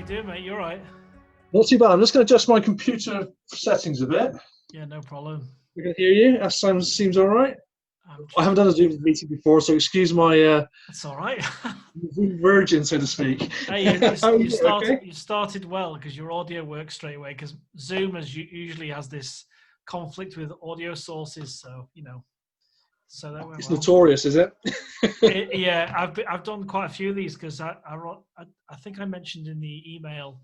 you doing, mate? You all right? Not too bad. I'm just going to adjust my computer settings a bit. Yeah, no problem. We can hear you. That seems all right. I haven't done a Zoom meeting before, so excuse my That's all right. virgin, so to speak. Hey, you started. okay? You started well because your audio works straight away. Because Zoom usually has this conflict with audio sources, so so that went It's well. notorious, is it? Yeah, I've done quite a few of these because I think I mentioned in the email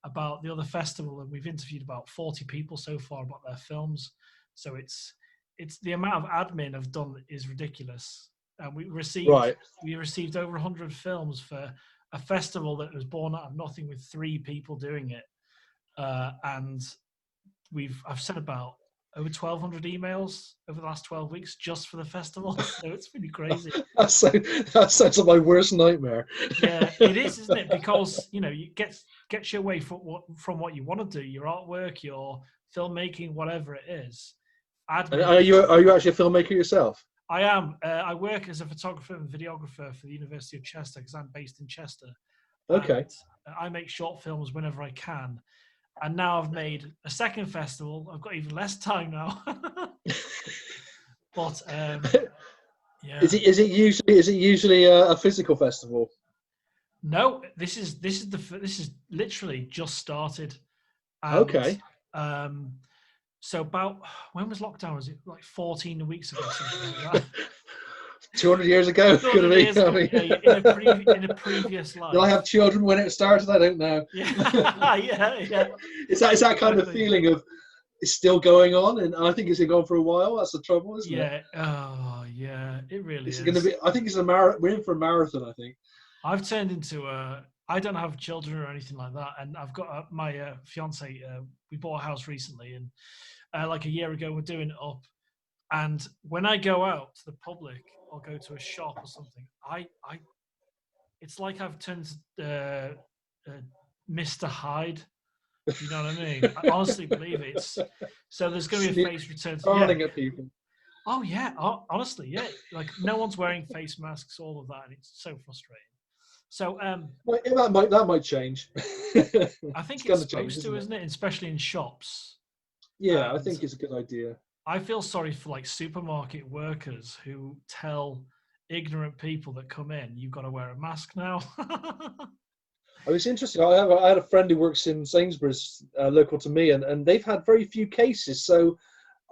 about the other festival, and we've interviewed about 40 people so far about their films. So it's the amount of admin I've done is ridiculous. And we received over 100 films for a festival that was born out of nothing with 3 people doing it, and I've sent about over 1,200 emails over the last 12 weeks just for the festival. So it's pretty crazy. that sounds like my worst nightmare. Yeah, it is, isn't it? Because you gets you away from what you want to do, your artwork, your filmmaking, whatever it is. Admin. Are you actually a filmmaker yourself? I am. I work as a photographer and videographer for the University of Chester because I'm based in Chester. Okay. I make short films whenever I can. And now I've made a second festival. I've got even less time now. But yeah. Is it usually a physical festival? No, this is literally just started. And, Okay. So about when was lockdown? Was it like 14 weeks ago? Something like that? 200 years ago, could it be? In a previous life. Did I have children when it started? I don't know. Yeah, yeah. It's that kind of feeling of it's still going on, and I think it's going on for a while. That's the trouble, isn't it? Yeah. Oh, yeah. It really is. Going to be. I think it's a marathon. We're in for a marathon. I think. I've turned into I don't have children or anything like that, and I've got my fiance. We bought a house recently, and like a year ago, we're doing it up. And when I go out to the public or go to a shop or something, it's like I've turned Mr. Hyde. You know what I mean? I honestly believe it. So there's going to be a face return. At people. Oh yeah, honestly, yeah. Like no one's wearing face masks, all of that, and it's so frustrating. So that might change. I think it's supposed to, isn't it? Especially in shops. Yeah, I think it's a good idea. I feel sorry for like supermarket workers who tell ignorant people that come in, you've got to wear a mask now. Oh, it's interesting. I had a friend who works in Sainsbury's, local to me, and they've had very few cases. So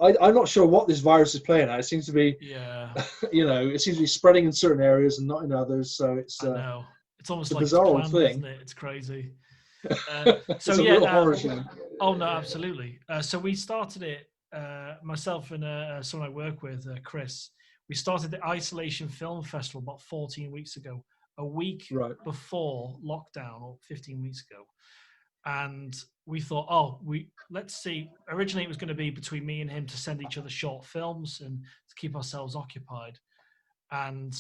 I'm not sure what this virus is playing at. It seems to be, it seems to be spreading in certain areas and not in others. So it's, I know. It's almost a like bizarre it's planned, thing. isn't it? It's crazy. It's a real horror show. Oh no, absolutely. So we started it. Myself and someone I work with, Chris, we started the Isolation Film Festival about 14 weeks ago, a week before lockdown, or 15 weeks ago. And we thought, let's see. Originally, it was going to be between me and him to send each other short films and to keep ourselves occupied. And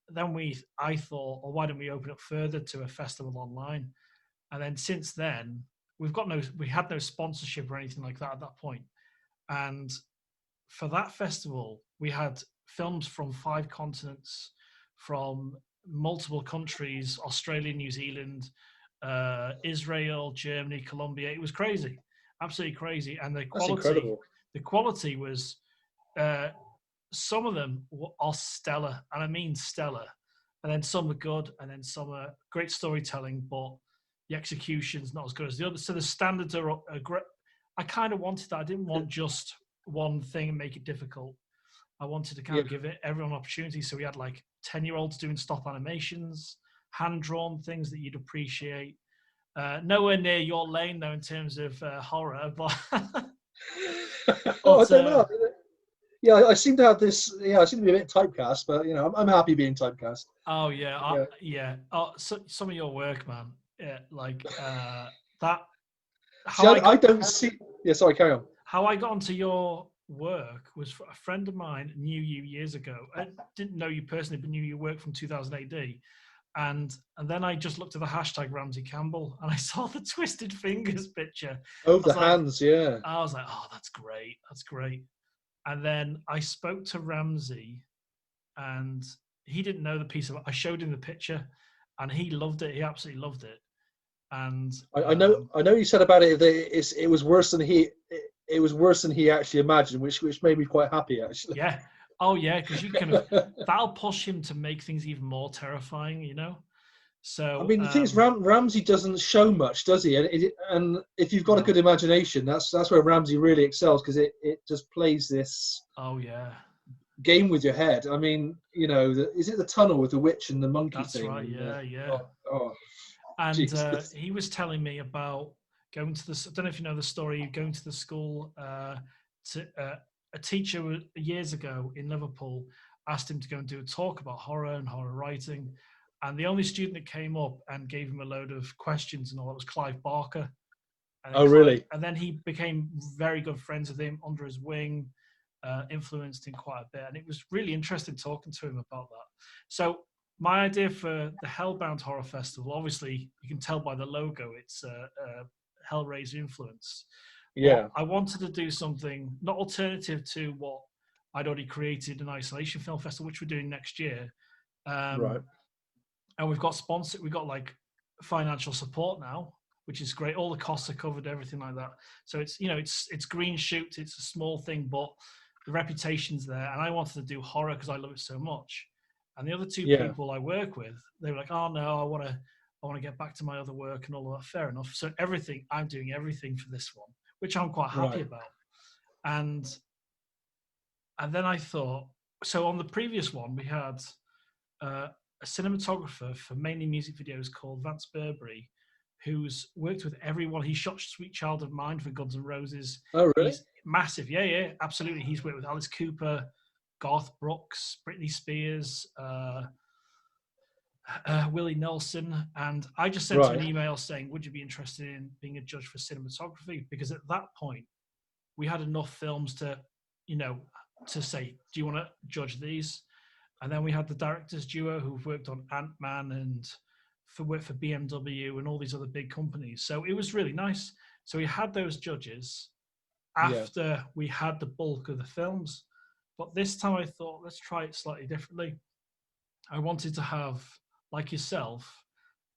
then I thought, why don't we open up further to a festival online? And then since then, we had no sponsorship or anything like that at that point. And for that festival, we had films from 5 continents, from multiple countries: Australia, New Zealand, Israel, Germany, Colombia. It was crazy, absolutely crazy. And the quality was, some of them are stellar, and I mean stellar. And then some are good, and then some are great storytelling, but the execution's not as good as the others. So the standards are great. I kind of wanted that. I didn't want just one thing and make it difficult. I wanted to kind of give everyone an opportunity. So we had like 10-year-olds doing stop animations, hand-drawn things that you'd appreciate. Nowhere near your lane, though, in terms of horror. But, I don't know. Yeah, I seem to have this. Yeah, I seem to be a bit typecast, but I'm happy being typecast. Oh yeah. Oh, so, some of your work, man. Yeah, like that. I don't see. Yeah, sorry, carry on. How I got onto your work was a friend of mine knew you years ago. I didn't know you personally, but knew your work from 2000 AD. And then I just looked at the hashtag Ramsey Campbell, and I saw the Twisted Fingers picture. Oh, the hands, yeah. I was like, oh, that's great. That's great. And then I spoke to Ramsey, and he didn't know the piece of it. I showed him the picture, and he loved it. He absolutely loved it. And I know you said about it that it was worse than it was worse than he actually imagined, which made me quite happy actually. Yeah. Oh yeah, because you that'll push him to make things even more terrifying, you know. So I mean, the thing is, Ramsey doesn't show much, does he? And if you've got a good imagination, that's where Ramsey really excels, because it just plays this. Oh yeah. Game with your head. I mean, you know, is it the tunnel with the witch and the monkey That's thing? right. Yeah. Oh, and he was telling me about going to the. I don't know if you know the story. Going to the school. A teacher years ago in Liverpool asked him to go and do a talk about horror and horror writing, and the only student that came up and gave him a load of questions and all that was Clive Barker. And really? And then he became very good friends with him, under his wing. Influenced him quite a bit, and it was really interesting talking to him about that. So my idea for the Hellbound Horror Festival, obviously you can tell by the logo, it's Hellraiser influence. Yeah. But I wanted to do something not alternative to what I'd already created an Isolation Film Festival, which we're doing next year. Right. And we've got we've got like financial support now, which is great. All the costs are covered, everything like that. So it's, you know, it's green shoot, it's a small thing, but the reputation's there, and I wanted to do horror because I love it so much. And the other two people I work with, they were like, "Oh no, I want to get back to my other work and all of that." Fair enough. So I'm doing everything for this one, which I'm quite happy about. And then I thought, so on the previous one we had a cinematographer for mainly music videos called Vance Burberry, who's worked with everyone. He shot Sweet Child of Mine for Guns N' Roses. Oh, really? He's massive. Yeah, absolutely. He's worked with Alice Cooper, Garth Brooks, Britney Spears, Willie Nelson. And I just sent him an email saying, would you be interested in being a judge for cinematography? Because at that point, we had enough films to, you know, to say, do you want to judge these? And then we had the directors duo who've worked on Ant-Man and worked for BMW and all these other big companies. So it was really nice. So we had those judges after we had the bulk of the films. But this time I thought, let's try it slightly differently. I wanted to have, like yourself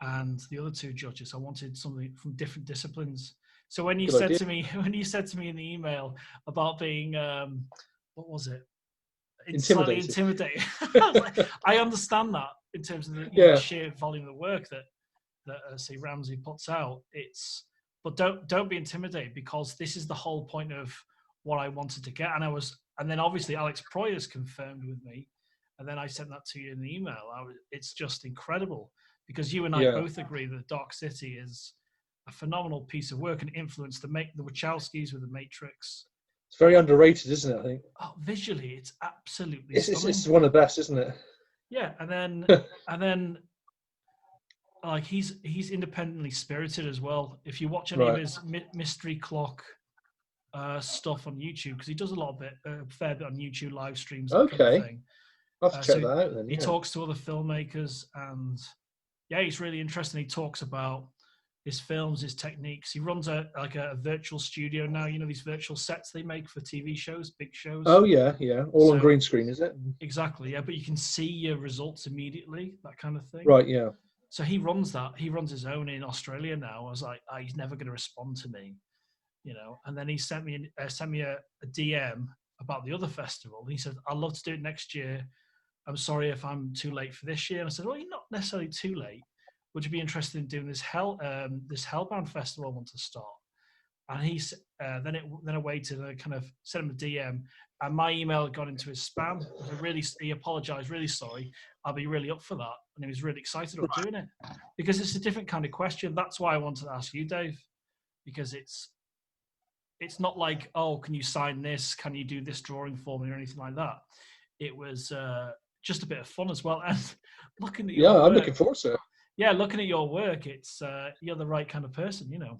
and the other two judges, I wanted something from different disciplines. So when you said to me in the email about being, what was it? Slightly intimidating. I understand that in terms of the sheer volume of work that say Ramsey puts out. But don't be intimidated, because this is the whole point of what I wanted to get. And then obviously Alex Proyas confirmed with me, and then I sent that to you in the email. It's just incredible, because you and I both agree that Dark City is a phenomenal piece of work and influenced the Wachowskis with The Matrix. It's very underrated, isn't it? I think. Oh, visually, it's absolutely stunning. It's one of the best, isn't it? Yeah, and then like he's independently spirited as well. If you watch any of his Mystery Clock stuff on YouTube, because he does a fair bit on YouTube live streams. That kind of thing. I'll have to check that out then. He talks to other filmmakers, and he's really interesting. He talks about his films, his techniques. He runs a virtual studio now. You know, these virtual sets they make for TV shows, big shows. Oh yeah. All on green screen, is it? Exactly, yeah. But you can see your results immediately, that kind of thing. Right, yeah. So he runs that. He runs his own in Australia now. I was like, he's never going to respond to me, you know. And then he sent me a DM about the other festival. He said, I'd love to do it next year. I'm sorry if I'm too late for this year. And I said, well, you're not necessarily too late. Would you be interested in doing this Hellbound festival I want to start? And he then I waited and I kind of sent him a DM, and my email got into his spam. He apologized, really sorry. I'll be really up for that. And he was really excited about doing it, because it's a different kind of question. That's why I wanted to ask you, Dave, because it's not like, oh, can you sign this? Can you do this drawing for me or anything like that? It was just a bit of fun as well. And looking at your work, I'm looking forward to it. Yeah, looking at your work, it's you're the right kind of person, you know.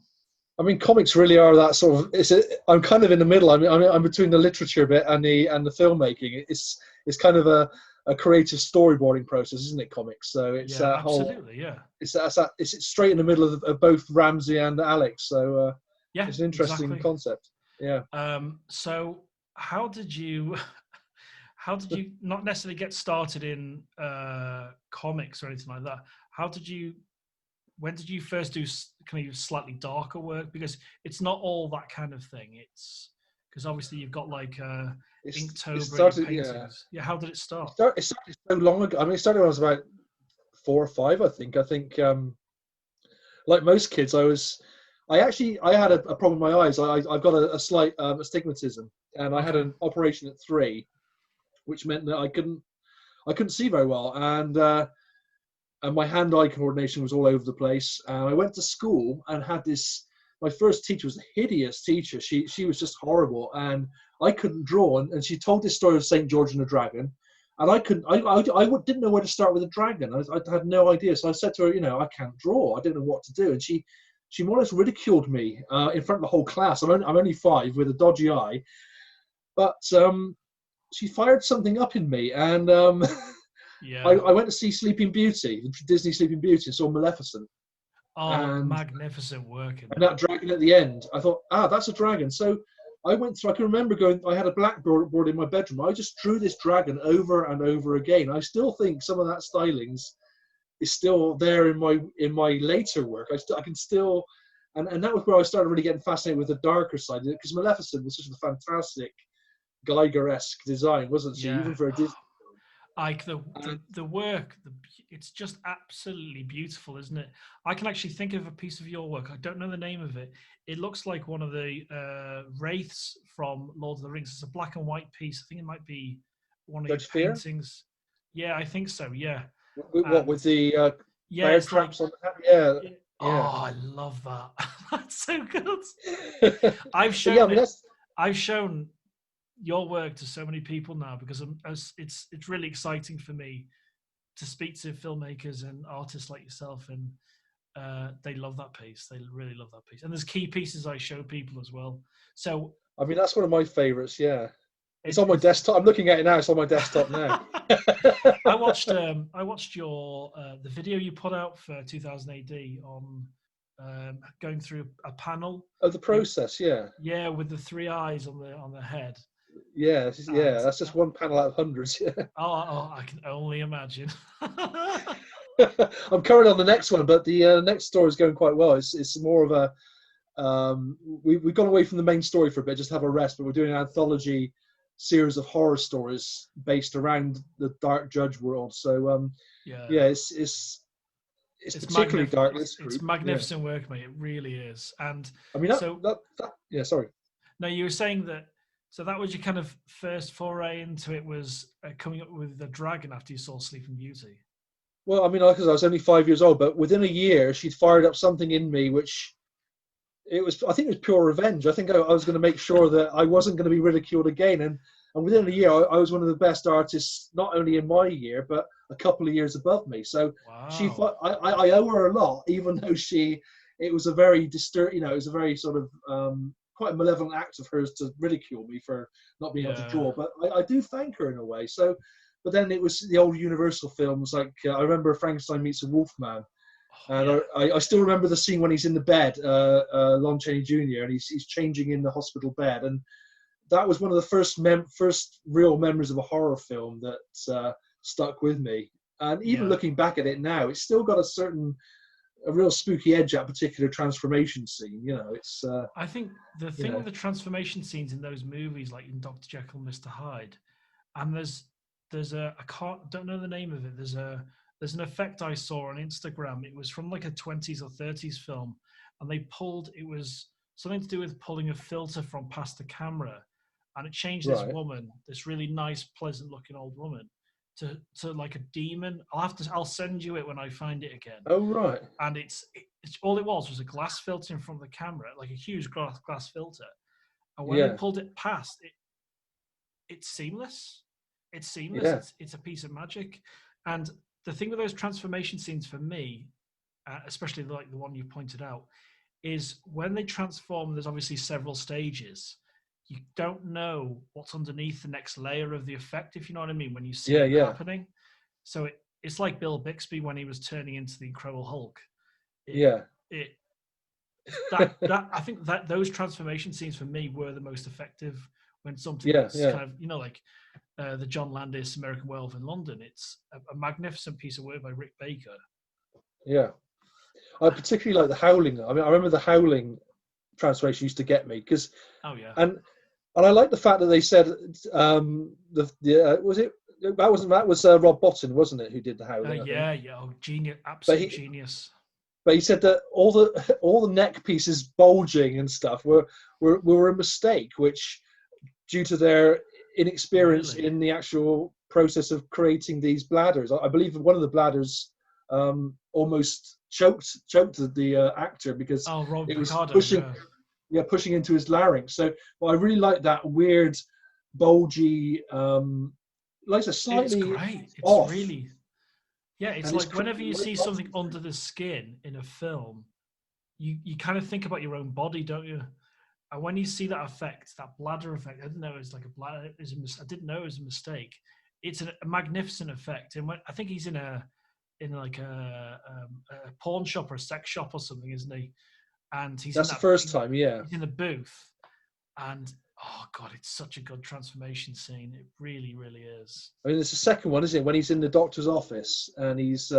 I mean, comics really are that sort of. I'm kind of in the middle. I'm between the literature bit and the filmmaking. It's kind of a creative storyboarding process, isn't it? Comics. So it's that absolutely, whole. It's straight in the middle of both Ramsey and Alex. So it's an interesting concept. Yeah. So how did you not necessarily get started in comics or anything like that? How did you when did you first do kind of slightly darker work? Because it's not all that kind of thing. It's because obviously you've got like Inktober paintings. Yeah, how did it start? It started so long ago. I mean, it started when I was about 4 or 5, I think. Like most kids, I had a problem with my eyes. I've got a slight astigmatism, and I had an operation at 3, which meant that I couldn't see very well, and my hand-eye coordination was all over the place. And I went to school and had this. My first teacher was a hideous teacher. She was just horrible, and I couldn't draw. And she told this story of St. George and the Dragon, and I didn't know where to start with a dragon. I had no idea. So I said to her, I can't draw. I didn't know what to do. And she more or less ridiculed me in front of the whole class. I'm only 5 with a dodgy eye, but she fired something up in me, and I went to see Sleeping Beauty, the Disney Sleeping Beauty, and saw Maleficent. Oh, magnificent work. And that dragon at the end, I thought, that's a dragon. So I went through, I can remember I had a blackboard in my bedroom. I just drew this dragon over and over again. I still think some of that stylings is still there in my later work. I can still, and that was where I started really getting fascinated with the darker side, because Maleficent was such a fantastic Geiger-esque design, wasn't she? Even for a Disney. Like the work, it's just absolutely beautiful, isn't it? I can actually think of a piece of your work. I don't know the name of it. It looks like one of the wraiths from Lord of the Rings. It's a black and white piece. I think it might be one of your paintings. Yeah, I think so. Yeah. With the bear traps on the hat? Yeah. Oh, I love that. That's so good. I've shown your work to so many people now, because it's really exciting for me to speak to filmmakers and artists like yourself, and they love that piece. They really love that piece. And there's key pieces I show people as well. So I mean, that's one of my favorites. Yeah, it's on my desktop. I'm looking at it now. It's on my desktop now. I watched your the video you put out for 2000 AD on going through a panel of the process. Yeah, with the 3 eyes on the head. Yeah, that's just one panel out of hundreds. Yeah. Oh, I can only imagine. I'm currently on the next one, but the next story is going quite well. It's more of a we've gone away from the main story for a bit, just have a rest. But we're doing an anthology series of horror stories based around the Dark Judge world. So it's particularly dark. It's magnificent work, mate. It really is. And I mean, sorry. No, you were saying that. So that was your kind of first foray into it, was coming up with the dragon after you saw Sleeping Beauty. Well, I mean, because I was only 5 years old, but within a year, she'd fired up something in me, which I think it was pure revenge. I think I was going to make sure that I wasn't going to be ridiculed again. And within a year, I was one of the best artists, not only in my year, but a couple of years above me. So wow. I owe her a lot, even though it was a very it was a very sort of, quite a malevolent act of hers to ridicule me for not being able to draw, but I do thank her in a way. So, but then it was the old Universal films, like I remember Frankenstein Meets a Wolfman, and I still remember the scene when he's in the bed, Lon Chaney Jr., and he's changing in the hospital bed, and that was one of the first real memories of a horror film that stuck with me. And even looking back at it now, it's still got a real spooky edge, that particular transformation scene. It's. I think the thing with the transformation scenes in those movies, like in Dr. Jekyll and Mr. Hyde, and there's I don't know the name of it. There's an effect I saw on Instagram. It was from like a 20s or 30s film, and it was something to do with pulling a filter from past the camera, and it changed this woman, this really nice, pleasant-looking old woman, to like a demon. I'll send you it when I find it again. Oh right. And it's all it was a glass filter in front of the camera, like a huge glass filter. And when they pulled it past, it's seamless. It's seamless. Yeah. It's a piece of magic. And the thing with those transformation scenes for me, especially like the one you pointed out, is when they transform, there's obviously several stages. You don't know what's underneath the next layer of the effect, if you know what I mean, when you see it happening. So it's like Bill Bixby when he was turning into the Incredible Hulk. I think that those transformation scenes for me were the most effective, when something kind of, like the John Landis American Werewolf in London. It's a magnificent piece of work by Rick Baker. Yeah. I particularly like the Howling. I mean, I remember the Howling transformation used to get me because, and I like the fact that they said was it that was Rob Bottin, wasn't it, who did the Howling? Yeah, genius, absolute genius. But he said that all the neck pieces bulging and stuff were a mistake, which due to their inexperience in the actual process of creating these bladders. I believe one of the bladders almost choked the actor because it was pushing into his larynx. So, I really like that weird, bulgy, like a slightly it's great. It's off. Really, yeah. It's like whenever you see something under the skin in a film, you kind of think about your own body, don't you? And when you see that effect, that bladder effect, I didn't know it was like a bladder. I didn't know it was a mistake. It's a magnificent effect, and I think he's in like a pawn shop or a sex shop or something, isn't he? And that's the first time, yeah. He's in the booth, and oh god, it's such a good transformation scene. It really, really is. I mean, there's a second one, isn't it? When he's in the doctor's office and he's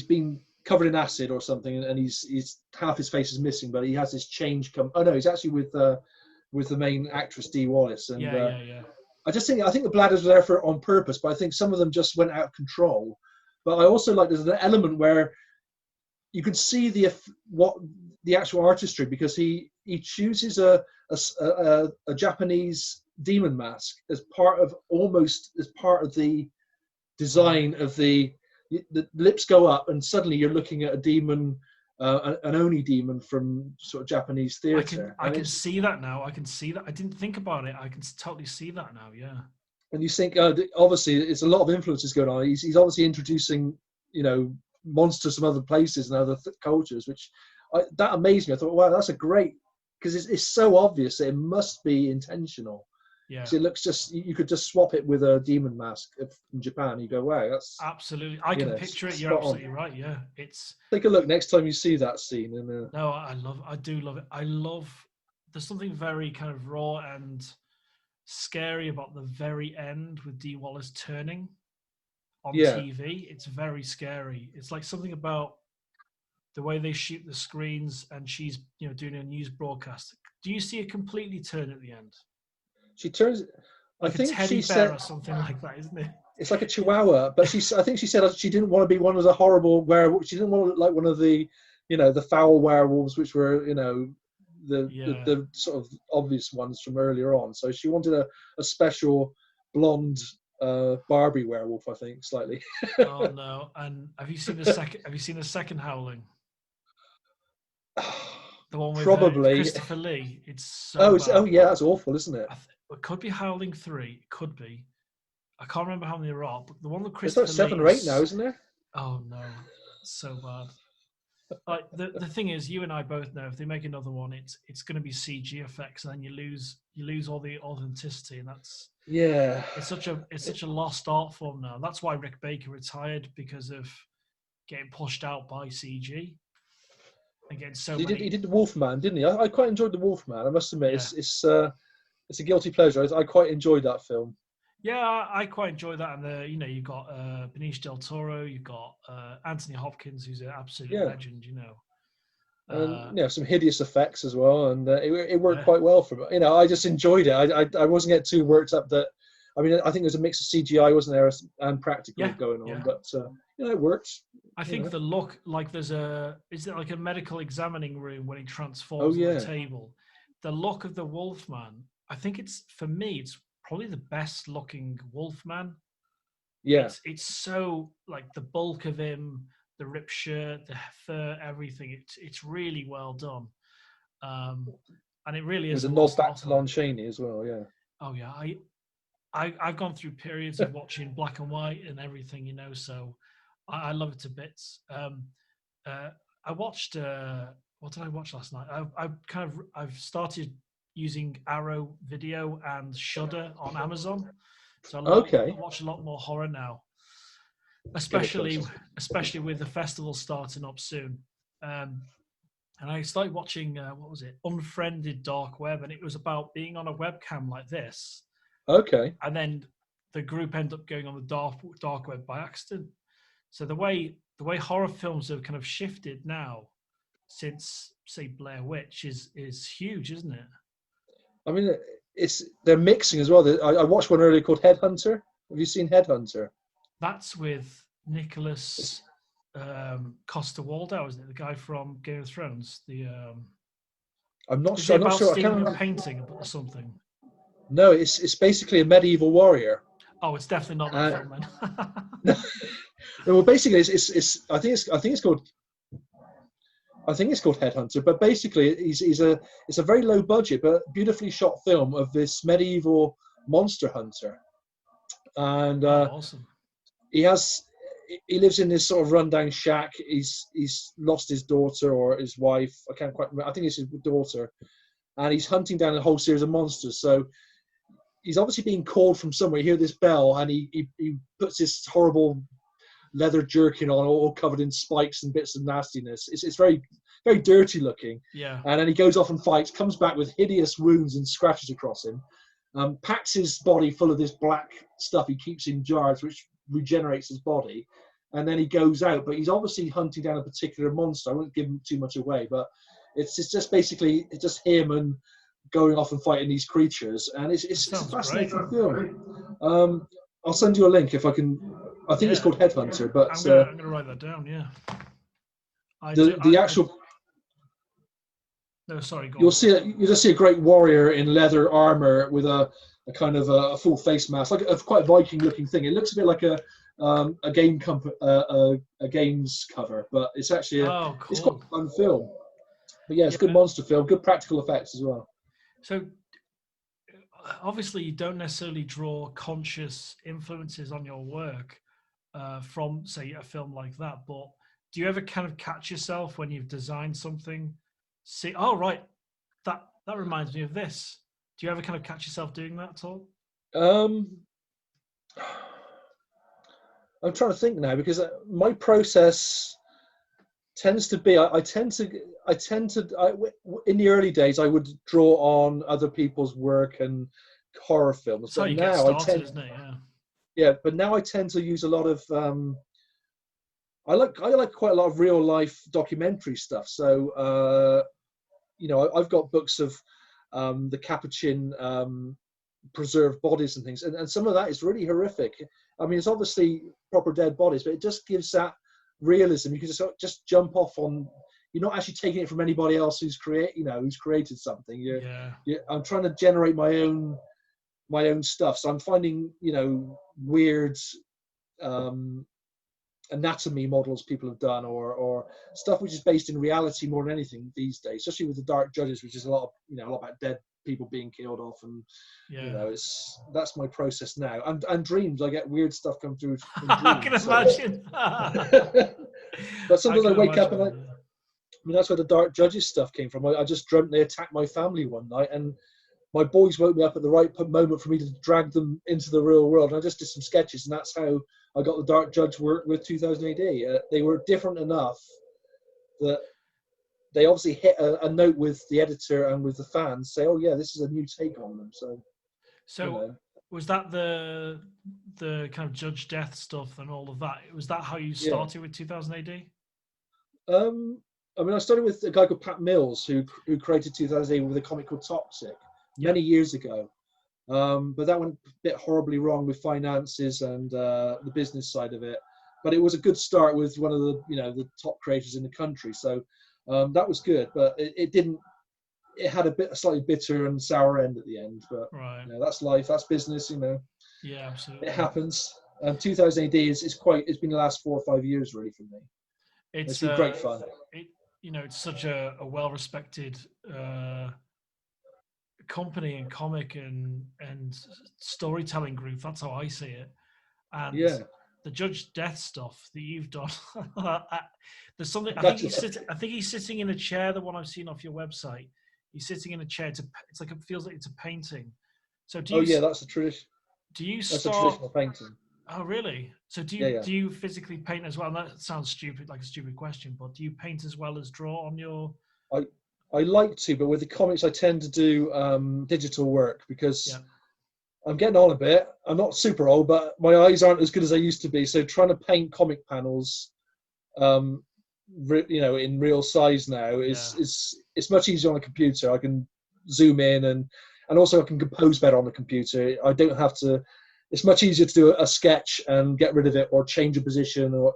been covered in acid or something, and he's half his face is missing, but he has this change come. Oh no, he's actually with the main actress Dee Wallace, and I think the bladders were there on purpose, but I think some of them just went out of control. But I also like there's an element where you can see the actual artistry, because he chooses a Japanese demon mask as part of the design of the lips go up, and suddenly you're looking at a demon, an Oni demon from sort of Japanese theatre. I can see that now. I can see that. I didn't think about it. I can totally see that now. Yeah. And you think, obviously, it's a lot of influences going on. He's obviously introducing, monsters from other places and other cultures, which that amazed me. I thought, wow, that's a great, because it's so obvious that it must be intentional. Yeah. So it looks you could just swap it with a demon mask from Japan. You go, wow, that's absolutely. I can picture it. You're absolutely right. Yeah, take a look next time you see that scene. And no, I do love it. There's something very kind of raw and scary about the very end with Dee Wallace turning on TV. It's very scary. It's like something about the way they shoot the screens, and she's doing a news broadcast. Do you see it completely turn at the end? She turns like a teddy bear or something like that, isn't it? It's like a chihuahua, but I think she said she didn't want to be one of the horrible werewolves. She didn't want to look like one of the, the foul werewolves, which were, the sort of obvious ones from earlier on. So she wanted a special blonde Barbie werewolf, I think, slightly. Oh no! And have you seen the second? Have you seen the second Howling? The one with Christopher Lee. It's so bad. Yeah, that's awful, isn't it? It could be Howling 3. It could be. I can't remember how many there are, but the one with Christopher Lee. There's like 7 or 8 now, isn't there? Oh no, it's so bad. Like the thing is, you and I both know if they make another one, it's going to be CG effects, and then you lose all the authenticity, and that's It's such a lost art form now. That's why Rick Baker retired, because of getting pushed out by CG. Again, he did the Wolfman, didn't he? I quite enjoyed the Wolfman. I must admit, it's a guilty pleasure. I quite enjoyed that film. Yeah, I quite enjoy that. And you've got Benicio del Toro, you've got Anthony Hopkins, who's an absolute legend. And some hideous effects as well, and it worked quite well for me. I just enjoyed it. I wasn't getting too worked up that. I mean, I think there's a mix of CGI, wasn't there, and practical going on, but it worked. I think the look, like is it like a medical examining room when he transforms on the table? The look of the Wolfman, I think it's probably the best looking Wolfman. Yeah. It's so, like, the bulk of him, the ripped shirt, the fur, everything. It's really well done. And it really is. There's a nod back to Lon Chaney as well, yeah. Oh yeah. I've gone through periods of watching black and white and everything, so I love it to bits. I watched what did I watch last night? I've started using Arrow Video and Shudder on Amazon. So I watch a lot more horror now. Especially with the festival starting up soon. And I started watching what was it? Unfriended Dark Web, and it was about being on a webcam like this. Okay. And then the group ended up going on the dark web by accident. So the way the way horror films have kind of shifted now since, say, Blair Witch is huge, isn't it? I mean, they're mixing as well. I watched one earlier called Headhunter. Have you seen Headhunter? That's with Nicholas Coster-Waldau, isn't it? The guy from Game of Thrones. I'm not sure. I'm not sure. I can't remember. Painting or something. No, it's basically a medieval warrior. Oh, it's definitely not that film then. No, well, basically, I think it's called Headhunter. But basically, it's a very low budget but beautifully shot film of this medieval monster hunter, and awesome. He lives in this sort of rundown shack. He's lost his daughter or his wife. I can't quite remember. I think it's his daughter, and he's hunting down a whole series of monsters. So he's obviously being called from somewhere. You hear this bell, and he puts this horrible leather jerkin on, all covered in spikes and bits of nastiness. It's very, very dirty looking. Yeah. And then he goes off and fights, comes back with hideous wounds and scratches across him, packs his body full of this black stuff he keeps in jars, which regenerates his body, and then he goes out. But he's obviously hunting down a particular monster. I won't give him too much away, but it's just basically just him and going off and fighting these creatures, and it's a fascinating film. I'll send you a link if I can. I think it's called Headhunter, but I'm gonna write that down. Yeah. No, sorry. Go you'll just see a great warrior in leather armor with a kind of a full face mask, like a quite Viking looking thing. It looks a bit like a games cover, but it's actually cool. It's quite a fun film. But yeah, it's a good monster film, good practical effects as well. So obviously you don't necessarily draw conscious influences on your work from, say, a film like that, but do you ever kind of catch yourself when you've designed something, see, oh right, that reminds me of this? Do you ever kind of catch yourself doing that at all? I'm trying to think now, because my process tends to be, in the early days, I would draw on other people's work and horror films. That's how you get started, isn't it? Yeah, but now I tend to use a lot of. I like quite a lot of real life documentary stuff. So, I've got books of the Capuchin preserved bodies and things, and some of that is really horrific. I mean, it's obviously proper dead bodies, but it just gives that realism. You can just jump off on. You're not actually taking it from anybody else who's created something. I'm trying to generate my own stuff. So I'm finding weird anatomy models people have done, or stuff which is based in reality more than anything these days, especially with the Dark Judges, which is a lot about dead people being killed off, and that's my process now. And dreams, I get weird stuff come through in dreams, I can imagine. But sometimes I wake up and that's where the Dark Judges stuff came from. I just dreamt they attacked my family one night, and my boys woke me up at the right moment for me to drag them into the real world. And I just did some sketches, and that's how I got the Dark Judge work with 2000 AD. They were different enough that they obviously hit a note with the editor and with the fans, say, "Oh yeah, this is a new take on them." So was that the kind of Judge Death stuff and all of that? Was that how you started with 2000 AD? I mean, I started with a guy called Pat Mills, who created 2000 AD with a comic called Toxic many years ago. But that went a bit horribly wrong with finances and the business side of it. But it was a good start with one of the top creators in the country. So that was good, but it didn't. It had a slightly bitter and sour end at the end. But that's life, that's business. Yeah, absolutely. It happens. 2000 AD it's been the last 4 or 5 years really for me. It's been great fun. It's such a well-respected company and comic and storytelling group. That's how I see it. And the Judge Death stuff that you've done, there's something. I think he's sitting in a chair. The one I've seen off your website, he's sitting in a chair. It feels like it's a painting. So that's a tradition. That's a traditional painting. Oh really? So do you physically paint as well? And that sounds stupid, like a stupid question, but do you paint as well as draw on your? I like to, but with the comics, I tend to do digital work because I'm getting on a bit. I'm not super old, but my eyes aren't as good as they used to be. So trying to paint comic panels in real size now. It's much easier on a computer. I can zoom in and also I can compose better on the computer. I don't have to. It's much easier to do a sketch and get rid of it or change a position, or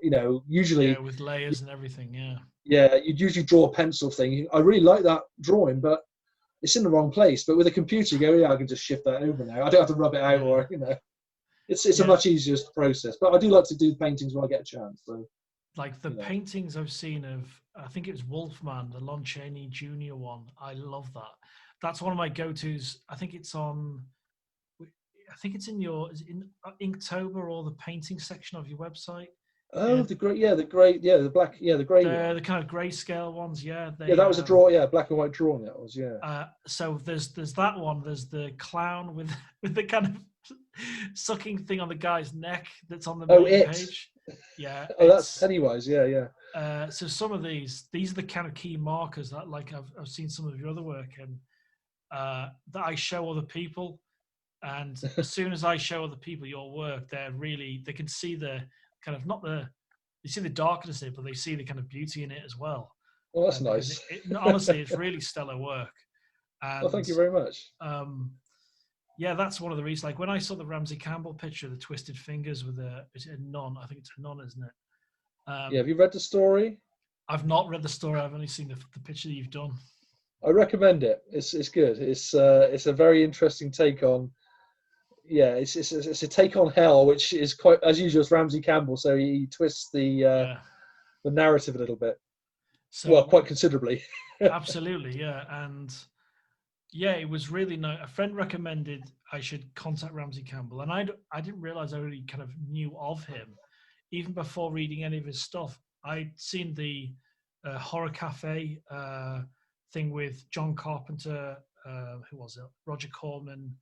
usually with layers and everything. You'd usually draw a pencil thing. I really like that drawing, but it's in the wrong place. But with a computer, you go, I can just shift that over now. I don't have to rub it out, or it's a much easier process. But I do like to do paintings when I get a chance. So, like the paintings I've seen of, I think it was Wolfman, the Lon Chaney Jr. one. I love that. That's one of my go-tos. I think it's on. I think it's in Inktober or the painting section of your website. Oh, the black, the grey. The kind of grayscale ones, that was a draw, black and white drawing. That was, So there's that one. There's the clown with the kind of sucking thing on the guy's neck that's on the main page. Yeah. That's Pennywise. Yeah. So some of these are the kind of key markers that, like, I've seen some of your other work and that I show other people. And as soon as I show other people your work, they can see the kind of they see the darkness in it, but they see the kind of beauty in it as well. Well, that's nice. Honestly, it's really stellar work. And, well, thank you very much. That's one of the reasons. Like when I saw the Ramsey Campbell picture, the twisted fingers with a nun. I think it's a nun, isn't it? Have you read the story? I've not read the story. I've only seen the picture that you've done. I recommend it. It's good. It's a very interesting take on. Yeah, it's a take on hell, which is quite, as usual, it's Ramsey Campbell, so he twists the narrative a little bit. So, quite considerably. Absolutely, yeah. And it was really nice. A friend recommended I should contact Ramsey Campbell, and I didn't realize I really kind of knew of him. Even before reading any of his stuff, I'd seen the Horror Cafe thing with John Carpenter, who was it? Roger Corman,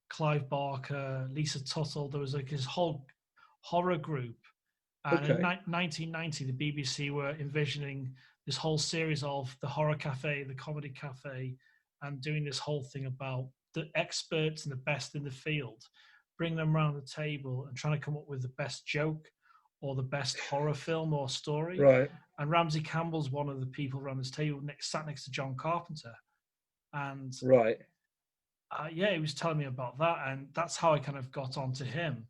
Clive Barker, Lisa Tuttle. There was like his whole horror group. And in 1990, the BBC were envisioning this whole series of the Horror Cafe, the Comedy Cafe, and doing this whole thing about the experts and the best in the field, bring them around the table and trying to come up with the best joke or the best horror film or story. Right. And Ramsey Campbell's one of the people around this table sat next to John Carpenter. And right. He was telling me about that, and that's how I kind of got onto him.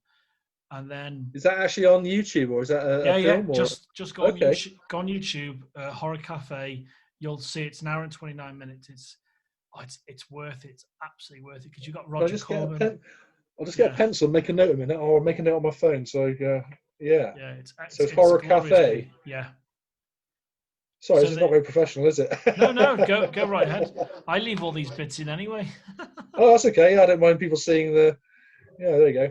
And then is that actually on YouTube, or is that a film? Yeah, just go on YouTube. Go on YouTube, Horror Cafe. You'll see it's an hour and 29 minutes. It's worth it. It's absolutely worth it because you've got Roger Corman. I'll just get a pencil and make a note of it, or make a note on my phone. So it's Horror Cafe. Yeah. Sorry, this is not very professional, is it? No, go right ahead. I leave all these bits in anyway. Oh, that's okay. I don't mind people seeing the. Yeah, there you go.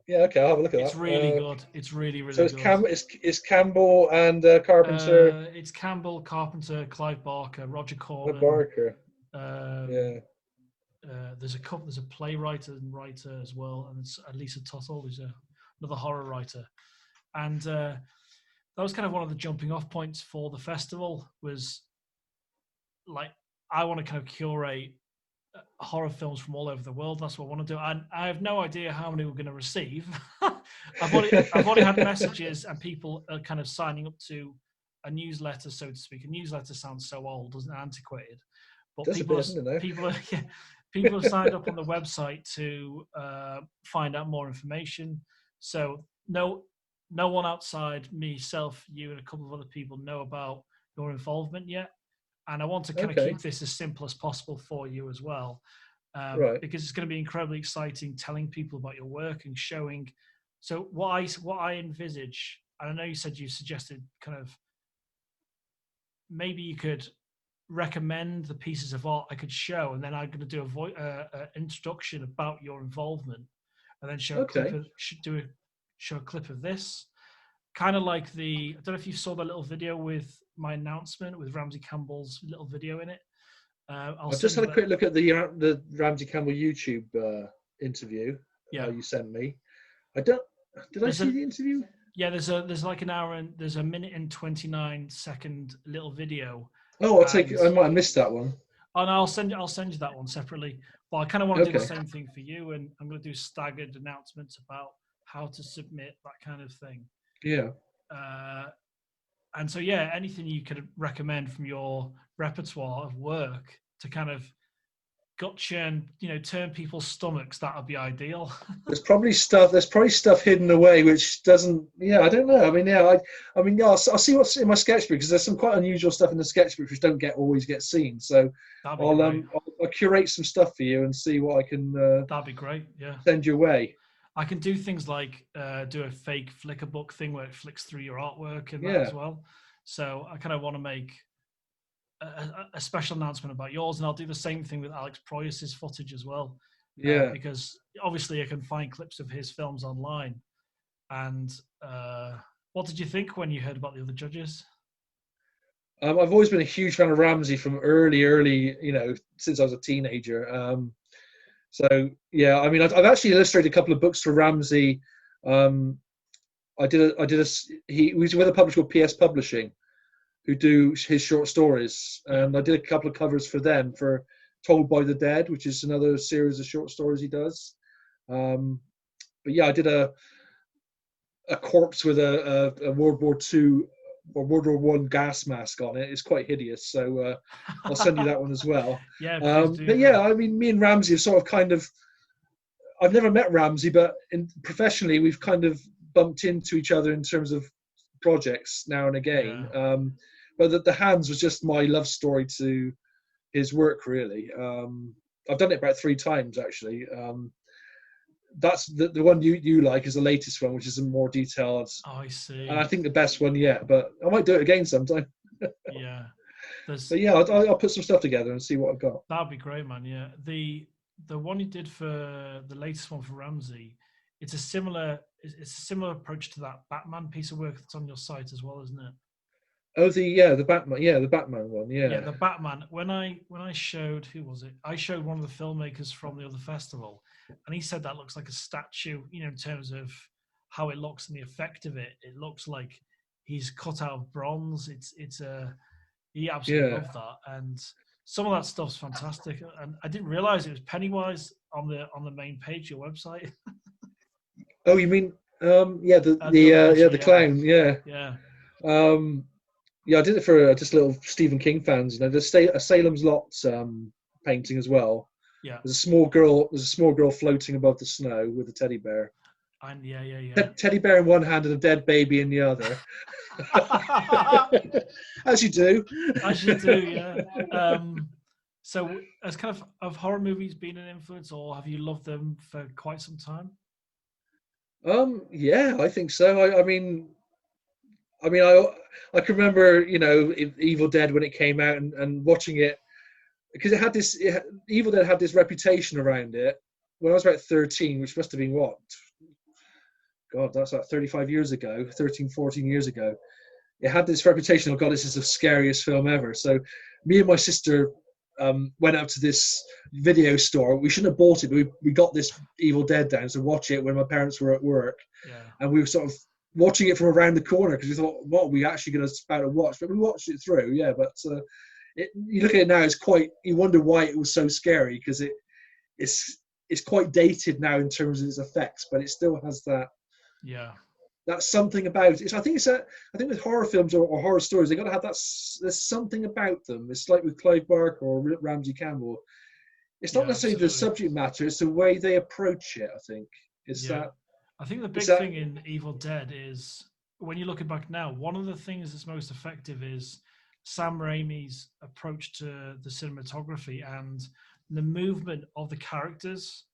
Yeah, okay, I'll have a look at that. It's really good. It's really, really good. So it's Campbell and Carpenter. It's Campbell, Carpenter, Clive Barker, Roger Corman. Barker. There's a playwright and writer as well, and it's Lisa Tuttle, who's another horror writer. And that was kind of one of the jumping off points for the festival, was like, I want to kind of curate horror films from all over the world. That's what I want to do. And I have no idea how many we're going to receive. I've already had messages and people are kind of signing up to a newsletter, so to speak. A newsletter sounds so old, doesn't it? Antiquated. But people have signed up on the website to find out more information. So no one outside myself, you, and a couple of other people know about your involvement yet. And I want to kind of keep this as simple as possible for you as well, because it's going to be incredibly exciting telling people about your work and showing. So what I envisage, and I know you suggested kind of maybe you could recommend the pieces of art I could show, and then I'm going to do an introduction about your involvement, and then show a clip of this. Kind of like I don't know if you saw the little video with my announcement with Ramsey Campbell's little video in it. I've just had a quick look at the Ramsey Campbell YouTube interview you sent me. Did I see the interview? Yeah, there's like an hour and there's a minute and 29-second little video. Oh, I might have missed that one. Oh no, I'll send you that one separately. But I kind of want to do the same thing for you, and I'm going to do staggered announcements about how to submit, that kind of thing. Yeah. And so, yeah, anything you could recommend from your repertoire of work to kind of gotcha and, turn people's stomachs, that would be ideal. There's probably stuff hidden away which doesn't. Yeah, I don't know. I mean, yeah, I'll see what's in my sketchbook, because there's some quite unusual stuff in the sketchbook which don't always get seen. So I'll curate some stuff for you and see what I can. That'd be great. Yeah. Send your way. I can do things like do a fake Flickr book thing where it flicks through your artwork and that as well. So I kind of want to make a special announcement about yours, and I'll do the same thing with Alex Proyas's footage as well. Yeah. Because obviously I can find clips of his films online. And what did you think when you heard about the other judges? I've always been a huge fan of Ramsey from early, since I was a teenager. So yeah, I mean, I've actually illustrated a couple of books for Ramsey. He was with a publisher called PS Publishing, who do his short stories, and I did a couple of covers for them for Told by the Dead, which is another series of short stories he does. But yeah, I did a corpse with a World War II or World War I gas mask on it. It's quite hideous, so I'll send you that one as well. Yeah, but yeah, I mean, me and Ramsey have sort of I've never met Ramsey, but professionally we've kind of bumped into each other in terms of projects now and again. Yeah. But the Hands was just my love story to his work, really. I've done it about 3 times actually. That's the one you like is the latest one, which is a more detailed. Oh, I see. And I think the best one yet, but I might do it again sometime. Yeah. But yeah, I'll put some stuff together and see what I've got. That'd be great, man. Yeah. The one you did for the latest one for Ramsey, it's a similar approach to that Batman piece of work that's on your site as well, isn't it? Oh, the Batman, the Batman one, yeah. Yeah, the Batman. When I showed, who was it? I showed one of the filmmakers from the other festival, and he said that looks like a statue, in terms of how it looks and the effect of it. It looks like he's cut out of bronze. He absolutely loved that, and some of that stuff's fantastic. And I didn't realize it was Pennywise on the main page of your website. Oh, you mean the clown, yeah. Yeah. Yeah, I did it for just little Stephen King fans. There's a Salem's Lot painting as well. Yeah. There's a small girl floating above the snow with a teddy bear. And yeah. Teddy bear in one hand and a dead baby in the other. As you do. As you do, yeah. So, has kind of horror movies been an influence, or have you loved them for quite some time? Yeah, I think so. I mean, I can remember, Evil Dead when it came out and watching it, because Evil Dead had this reputation around it when I was about 13, which must have been what? God, that's like 35 years ago, 13, 14 years ago. It had this reputation of, God, this is the scariest film ever. So me and my sister went out to this video store. We shouldn't have bought it, but we got this Evil Dead down to watch it when my parents were at work. Yeah. And we were sort of watching it from around the corner because we thought, what are we actually going to about to watch? But we watched it through, yeah. But you look at it now, you wonder why it was so scary, because it's quite dated now in terms of its effects, but it still has that. Yeah. That's something about it. I think with horror films or horror stories, they got to have that. There's something about them. It's like with Clive Barker or Ramsey Campbell. It's not necessarily the subject matter; it's the way they approach it. I think that. I think the big thing in Evil Dead is, when you look back now, one of the things that's most effective is Sam Raimi's approach to the cinematography and the movement of the characters,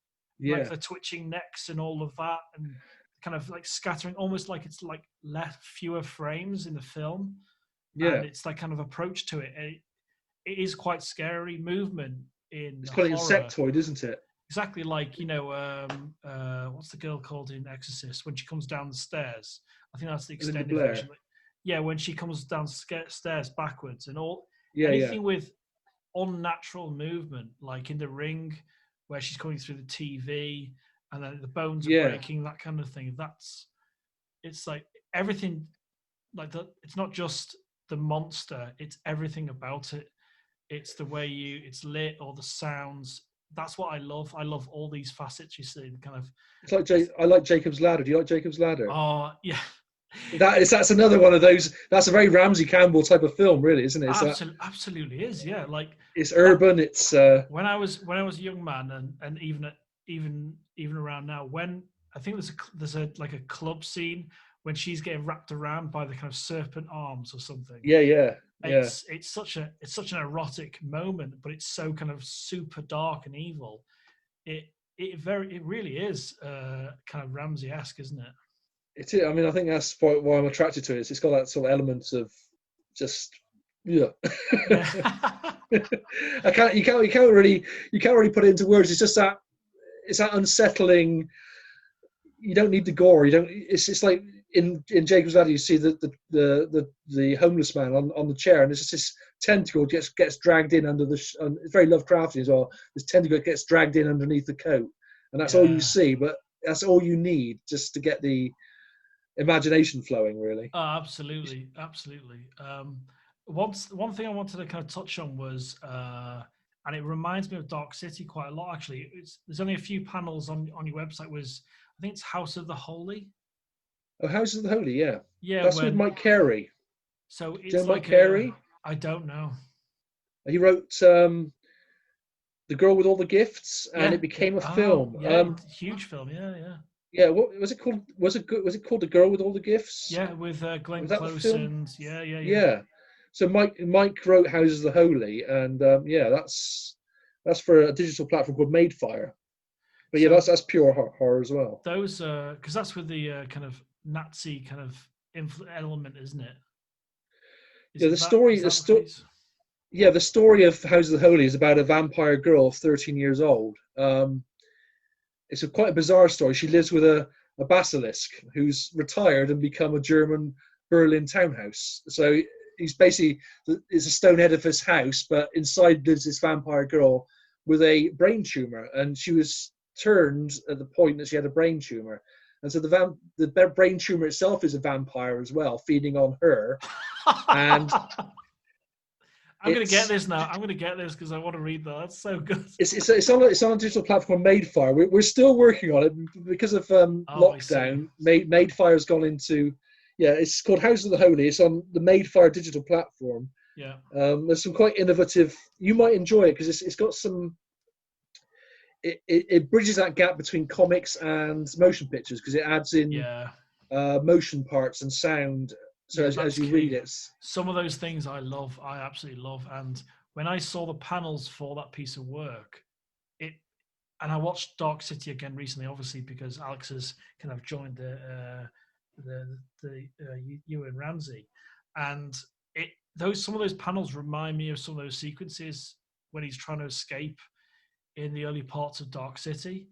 like the twitching necks and all of that, and kind of like scattering, almost like it's like fewer frames in the film. Yeah, and it's like kind of approach to it. It is quite scary movement in. It's quite insectoid, isn't it? Exactly, like what's the girl called in Exorcist when she comes down the stairs? I think that's the extended version. Yeah, when she comes down stairs backwards and all. Yeah, anything with unnatural movement, like in The Ring, where she's coming through the TV and then the bones are breaking, that kind of thing. It's like everything, like it's not just the monster; it's everything about it. It's the way it's lit, or the sounds. That's what I love. I love all these facets you see. Kind of. It's like I like Jacob's Ladder. Do you like Jacob's Ladder? Oh yeah, That's another one of those. That's a very Ramsey Campbell type of film, really, isn't it? Absolutely is. Yeah, like it's urban. It's when I was a young man, and even around now, when I think there's a like a club scene when she's getting wrapped around by the kind of serpent arms or something. Yeah. It's such an erotic moment, but it's so kind of super dark and evil. It really is kind of Ramsey-esque, isn't it? It is. I mean, I think that's why I'm attracted to it. It's got that sort of element of just yeah. You can't really put it into words. It's just that unsettling. You don't need the gore. You don't. It's like in Jacob's Ladder, you see the homeless man on the chair, and it's just this tentacle gets dragged in under the. It's very Lovecraftian as well. This tentacle gets dragged in underneath the coat, and that's all you see. But that's all you need just to get the imagination flowing, really. Oh, absolutely. One thing I wanted to kind of touch on was, and it reminds me of Dark City quite a lot. Actually, there's only a few panels on your website. I think it's House of the Holy. Oh, House of the Holy, yeah. Yeah, that's with Mike Carey. So it's like Mike Carey. I don't know. He wrote The Girl with All the Gifts, and it became a film. Yeah, huge film. Yeah. Yeah, what was it called? Was it called The Girl with All the Gifts? Yeah, with Glenn Close and yeah. So Mike wrote Houses of the Holy, and that's for a digital platform called Madefire. But yeah, that's pure horror as well. Those because that's with the kind of Nazi kind of element, isn't it? The story of Houses of the Holy is about a vampire girl of 13 years old. It's quite a bizarre story. She lives with a basilisk who's retired and become a German Berlin townhouse. So it's a stone edifice house, but inside lives this vampire girl with a brain tumor, and she was turned at the point that she had a brain tumor, and so the brain tumor itself is a vampire as well, feeding on her. And I'm going to get this now. I'm going to get this because I want to read that. That's so good. It's on a digital platform, Madefire. We're still working on it because of lockdown. Madefire's gone into it's called House of the Holy. It's on the Madefire digital platform. Yeah. There's some quite innovative. You might enjoy it because it's got some. It bridges that gap between comics and motion pictures because it adds in motion parts and sound. So as you read it, some of those things I absolutely love. And when I saw the panels for that piece of work, and I watched Dark City again recently, obviously because Alex has kind of joined you and Ramsey, and some of those panels remind me of some of those sequences when he's trying to escape in the early parts of Dark City.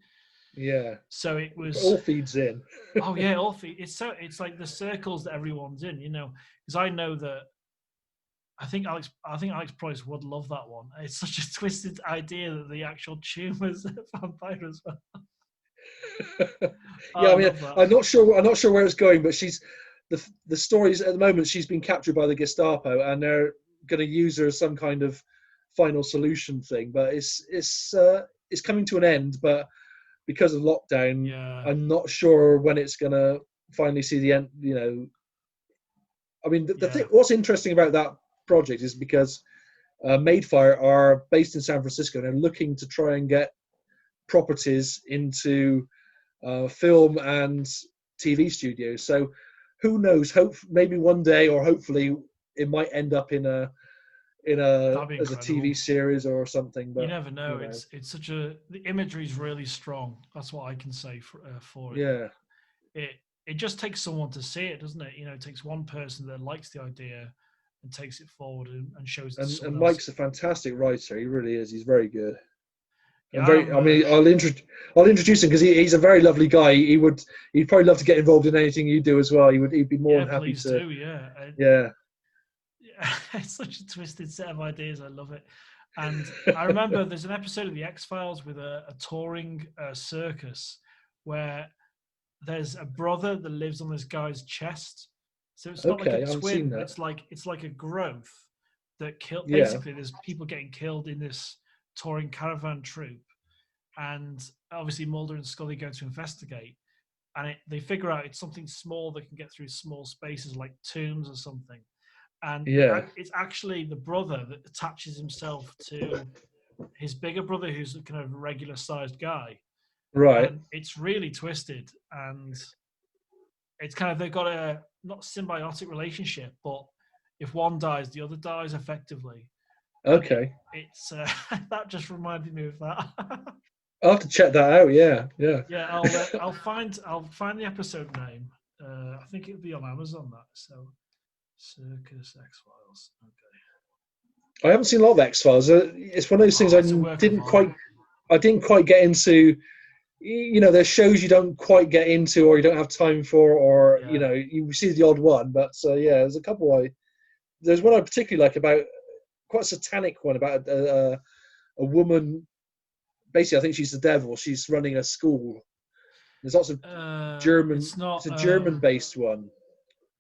Yeah. So it all feeds in. Oh yeah, all feeds. It's like the circles that everyone's in, because I know that. I think Alex Price would love that one. It's such a twisted idea that the actual tumor's a vampire as well. I mean, I'm not sure where it's going, but she's the stories at the moment. She's been captured by the Gestapo, and they're going to use her as some kind of final solution thing. But it's coming to an end, but because of lockdown, I'm not sure when it's going to finally see the end. I mean, the thing. What's interesting about that project is because Madefire are based in San Francisco and they're looking to try and get properties into film and TV studios. So who knows? Maybe one day, or hopefully, it might end up as a TV series or something. But you never know. It's such the imagery is really strong. That's what I can say for it. Yeah. It just takes someone to see it, doesn't it? It takes one person that likes the idea and takes it forward and shows it. And Mike's a fantastic writer. He really is. He's very good. Yeah, I mean, I'll introduce him because he's a very lovely guy. He'd probably love to get involved in anything you do as well. He'd be more than happy to. Do, yeah. It's such a twisted set of ideas. I love it. And I remember there's an episode of The X-Files with a touring circus where there's a brother that lives on this guy's chest. So it's not like a twin. It's like a growth that killed. Basically, there's people getting killed in this touring caravan troupe, and obviously Mulder and Scully go to investigate. and they figure out it's something small that can get through small spaces like tombs or something. And it's actually the brother that attaches himself to his bigger brother, who's a kind of regular sized guy. Right. And it's really twisted, and it's kind of, they've got a not symbiotic relationship, but if one dies, the other dies effectively. Okay. It's that just reminded me of that. I'll have to check that out. Yeah. I'll find the episode name. I think it'll be on Amazon. That so Circus X-Files. Okay. I haven't seen a lot of X-Files. It's one of those things I didn't quite get into. You know, there's shows you don't quite get into, or you don't have time for, or you know, you see the odd one. But there's a couple. There's one I particularly like, about quite a satanic one, about a woman. Basically, I think she's the devil. She's running a school. There's lots of German. It's a German-based one.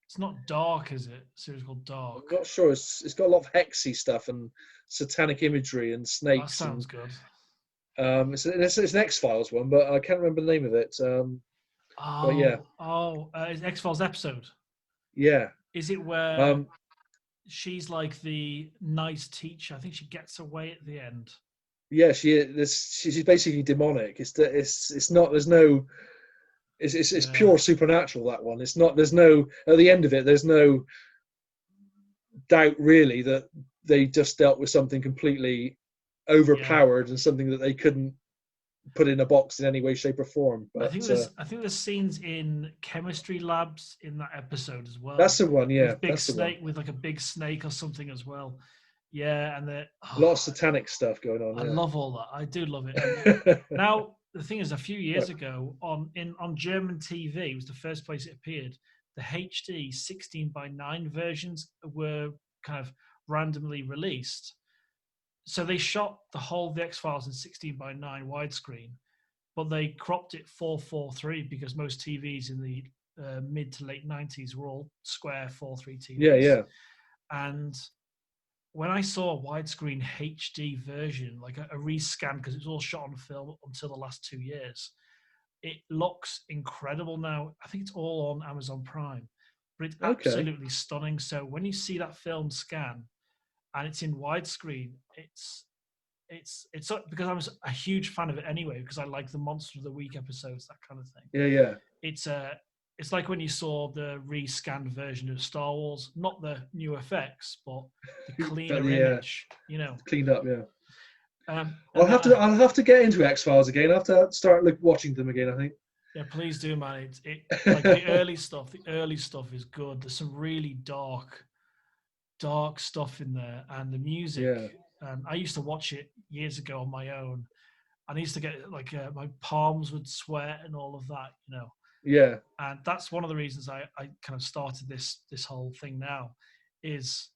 It's not Dark, is it? A series called Dark. I'm not sure. It's got a lot of hexy stuff and satanic imagery and snakes. That sounds good. It's an X-Files one, but I can't remember the name of it. But yeah. It's an X-Files episode. Yeah. Is it where she's like the nice teacher? I think she gets away at the end. Yeah, she's basically demonic. It's pure supernatural, that one. It's not. There's no, at the end of it, there's no doubt really that they just dealt with something completely overpowered and something that they couldn't put in a box in any way, shape, or form. But I think there's scenes in chemistry labs in that episode as well. That's the one, yeah. With like a big snake or something as well. Yeah, and a lot of satanic stuff going on. I love all that. I do love it. Now the thing is, a few years ago on German TV, it was the first place it appeared. The HD 16:9 versions were kind of randomly released. So they shot the X-Files in 16:9 widescreen, but they cropped it 4:3 because most TVs in the mid to late 90s were all square 4:3 TVs. Yeah. And when I saw a widescreen HD version, like a rescan, because it was all shot on film until the last 2 years, it looks incredible now. I think it's all on Amazon Prime, but it's absolutely stunning. So when you see that film scan and it's in widescreen, it's because I'm a huge fan of it anyway, because I like the Monster of the Week episodes, that kind of thing. Yeah. It's like when you saw the rescanned version of Star Wars, not the new effects, but the cleaner image. You know, cleaned up. Yeah. I'll have to get into X-Files again. I'll have to start watching them again, I think. Yeah, please do, man. Like the early stuff. The early stuff is good. There's some really dark stuff in there, and the music. Yeah. I used to watch it years ago on my own, and I used to get my palms would sweat and all of that, you know. Yeah. And that's one of the reasons I kind of started this whole thing now, is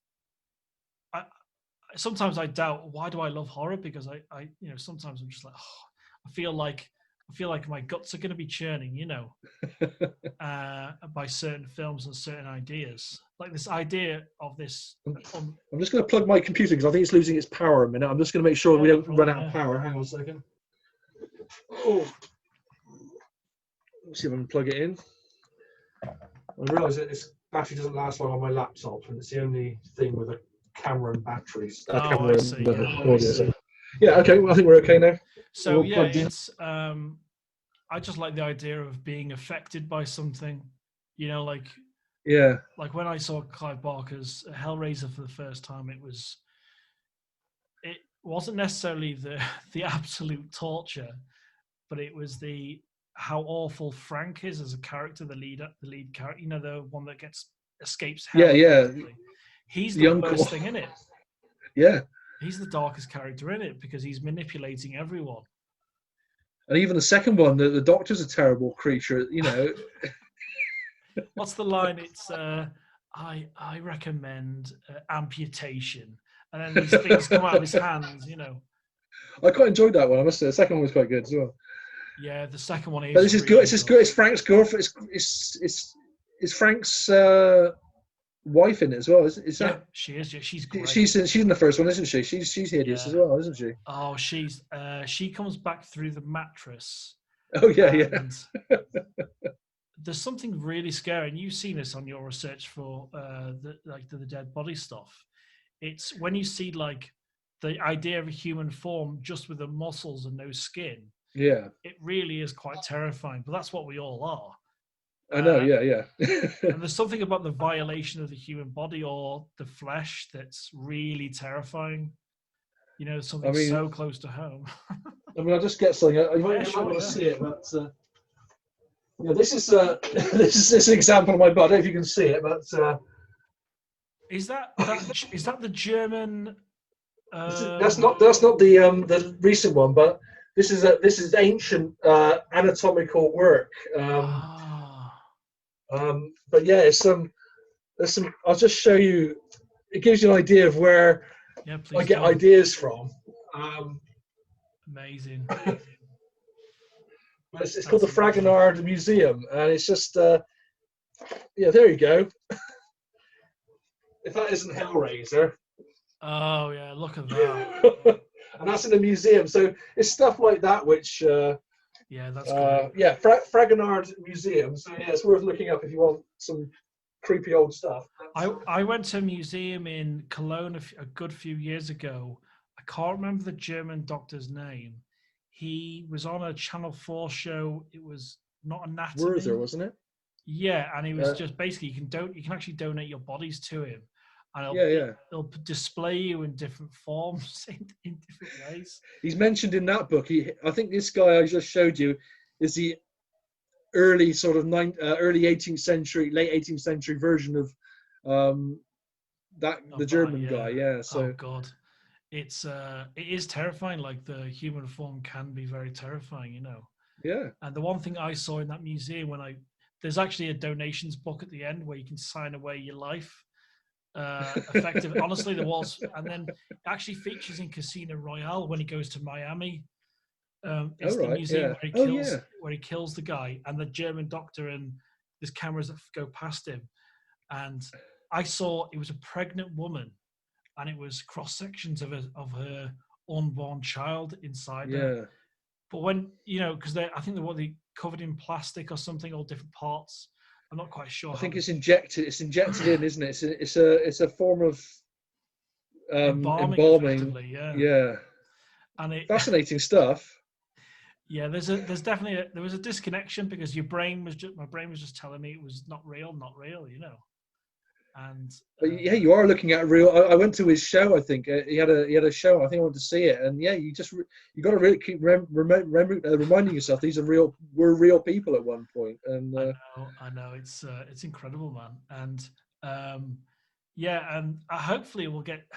sometimes I doubt, why do I love horror? Because I sometimes I'm just like, I feel like my guts are going to be churning, you know, by certain films and certain ideas. Like this idea of this. I'm just going to plug my computer because I think it's losing its power a minute. I'm just going to make sure we don't run out of power. Hang on a second. Oh. Let's see if I can plug it in. I realise that this battery doesn't last long on my laptop, and it's the only thing with a camera and batteries. I see. Yeah, okay. Well, I think we're okay now. So it's I just like the idea of being affected by something, you know, like when I saw Clive Barker's Hellraiser for the first time, it wasn't necessarily the absolute torture, but it was how awful Frank is as a character, the lead character, you know, the one that escapes hell. Yeah. He's the worst thing in it. Yeah. He's the darkest character in it because he's manipulating everyone. And even the second one, the doctor's a terrible creature, you know. What's the line? It's, I recommend amputation. And then these things come out of his hands, you know. I quite enjoyed that one, I must say. The second one was quite good as well. Yeah, the second one is. But this is good. It's as good as Frank's girlfriend. It's Frank's wife in it as well. Is that? She is. Yeah, she's great. She's in the first one, isn't she? She's hideous as well, isn't she? Oh, she comes back through the mattress. Oh yeah. there's something really scary, and you've seen this on your research for the dead body stuff. It's when you see like the idea of a human form just with the muscles and no skin. Yeah, it really is quite terrifying. But that's what we all are. I know. Yeah. And there's something about the violation of the human body or the flesh that's really terrifying. You know, something so close to home. I mean, I'll just get something. You might want to see it, but this is this is an example of my body. I don't know if you can see it, but is that the German? That's not the recent one, but this is ancient anatomical work. But yeah, there's some. I'll just show you. It gives you an idea of where I get ideas from. Amazing. It's called the Fragonard Museum, and it's just yeah. There you go. If that isn't Hellraiser. Oh yeah, look at that. And that's in a museum, so it's stuff like that which yeah, that's great. yeah, Fragonard Museum, so yeah, it's worth looking up if you want some creepy old stuff. I went to a museum in Cologne a good few years ago. I can't remember the German doctor's name. He was on a Channel 4 show. It was not anatomy. Werther, wasn't it? Yeah, and he was just basically you can actually donate your bodies to him. And it'll display you in different forms in different ways. He's mentioned in that book. I think this guy I just showed you is the early sort of early 18th century, late 18th century version of the German guy. Yeah. So. Oh God, it is terrifying. Like the human form can be very terrifying, you know. Yeah. And the one thing I saw in that museum there's actually a donations book at the end where you can sign away your life. Effective. Honestly, there was, and then it actually features in Casino Royale when he goes to Miami. It's the museum where he kills the guy, and the German doctor, and there's cameras that go past him. And I saw it was a pregnant woman, and it was cross sections of her unborn child inside her. But when because I think they covered in plastic or something, all different parts. I'm not quite sure. I think it's injected. It's injected in, isn't it? It's a form of embalming. Yeah. And fascinating stuff. Yeah, there was a disconnection because my brain was just telling me it was not real, you know. And but yeah, you are looking at real. I went to his show. I think he had a show. I think I went to see it, and yeah, you got to really keep reminding yourself we're real people at one point. And I know it's incredible, man. And yeah, and hopefully we'll get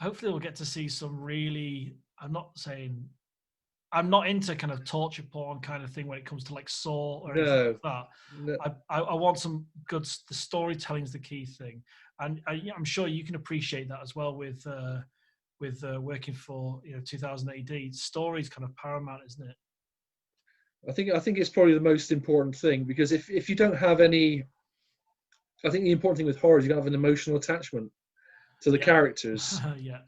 to see some really. I'm not into kind of torture porn kind of thing when it comes to like Saw or anything like that. No. I want some good. The storytelling is the key thing, and I'm sure you can appreciate that as well with working for 2000 AD. Story is kind of paramount, isn't it? I think it's probably the most important thing because if you don't have any, I think the important thing with horror is you don't have an emotional attachment to the characters. Yeah.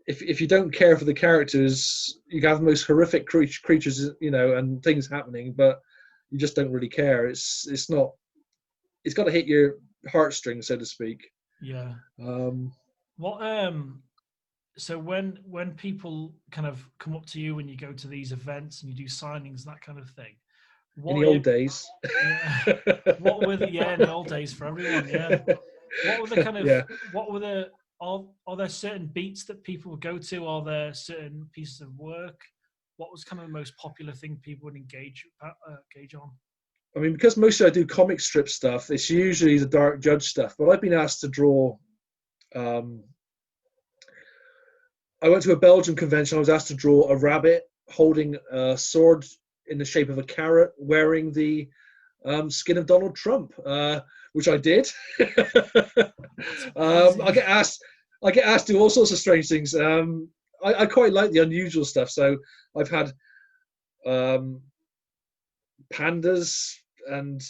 If you don't care for the characters, you have the most horrific creatures, and things happening, but you just don't really care. It's got to hit your heartstrings, so to speak. Yeah. So when people kind of come up to you when you go to these events and you do signings, that kind of thing. In the old days. Yeah. What were in the old days for everyone? Yeah. What were the kind of? Yeah. What were the? Are there certain beats that people would go to? Are there certain pieces of work? What was kind of the most popular thing people would engage on? I mean, because mostly I do comic strip stuff, it's usually the Dark Judge stuff. But I've been asked to draw. I went to a Belgian convention. I was asked to draw a rabbit holding a sword in the shape of a carrot, wearing the skin of Donald Trump, which I did. I get asked to do all sorts of strange things. I quite like the unusual stuff. So I've had pandas, and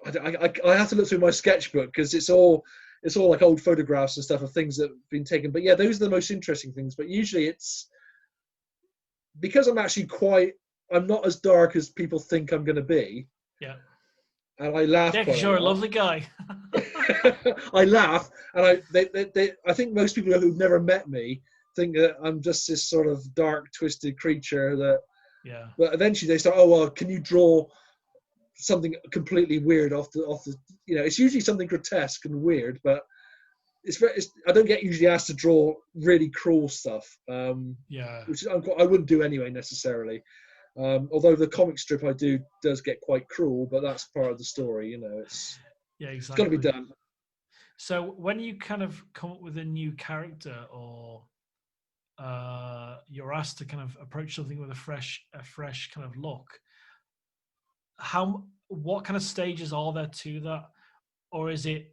I have to look through my sketchbook because it's all like old photographs and stuff of things that have been taken. But yeah, those are the most interesting things. But usually it's because I'm actually I'm not as dark as people think I'm going to be. Yeah. and I laugh. Yeah, because you're a lovely guy. I laugh, and I think most people who've never met me think that I'm just this sort of dark, twisted creature that. Yeah. But eventually they start. Oh well, can you draw something completely weird off the? It's usually something grotesque and weird, but I don't get usually asked to draw really cruel stuff. Which I wouldn't do anyway necessarily. Although the comic strip I do does get quite cruel, but that's part of the story. It's exactly. It's got to be done. So when you kind of come up with a new character, or you're asked to kind of approach something with a fresh kind of look, what kind of stages are there to that, or is it?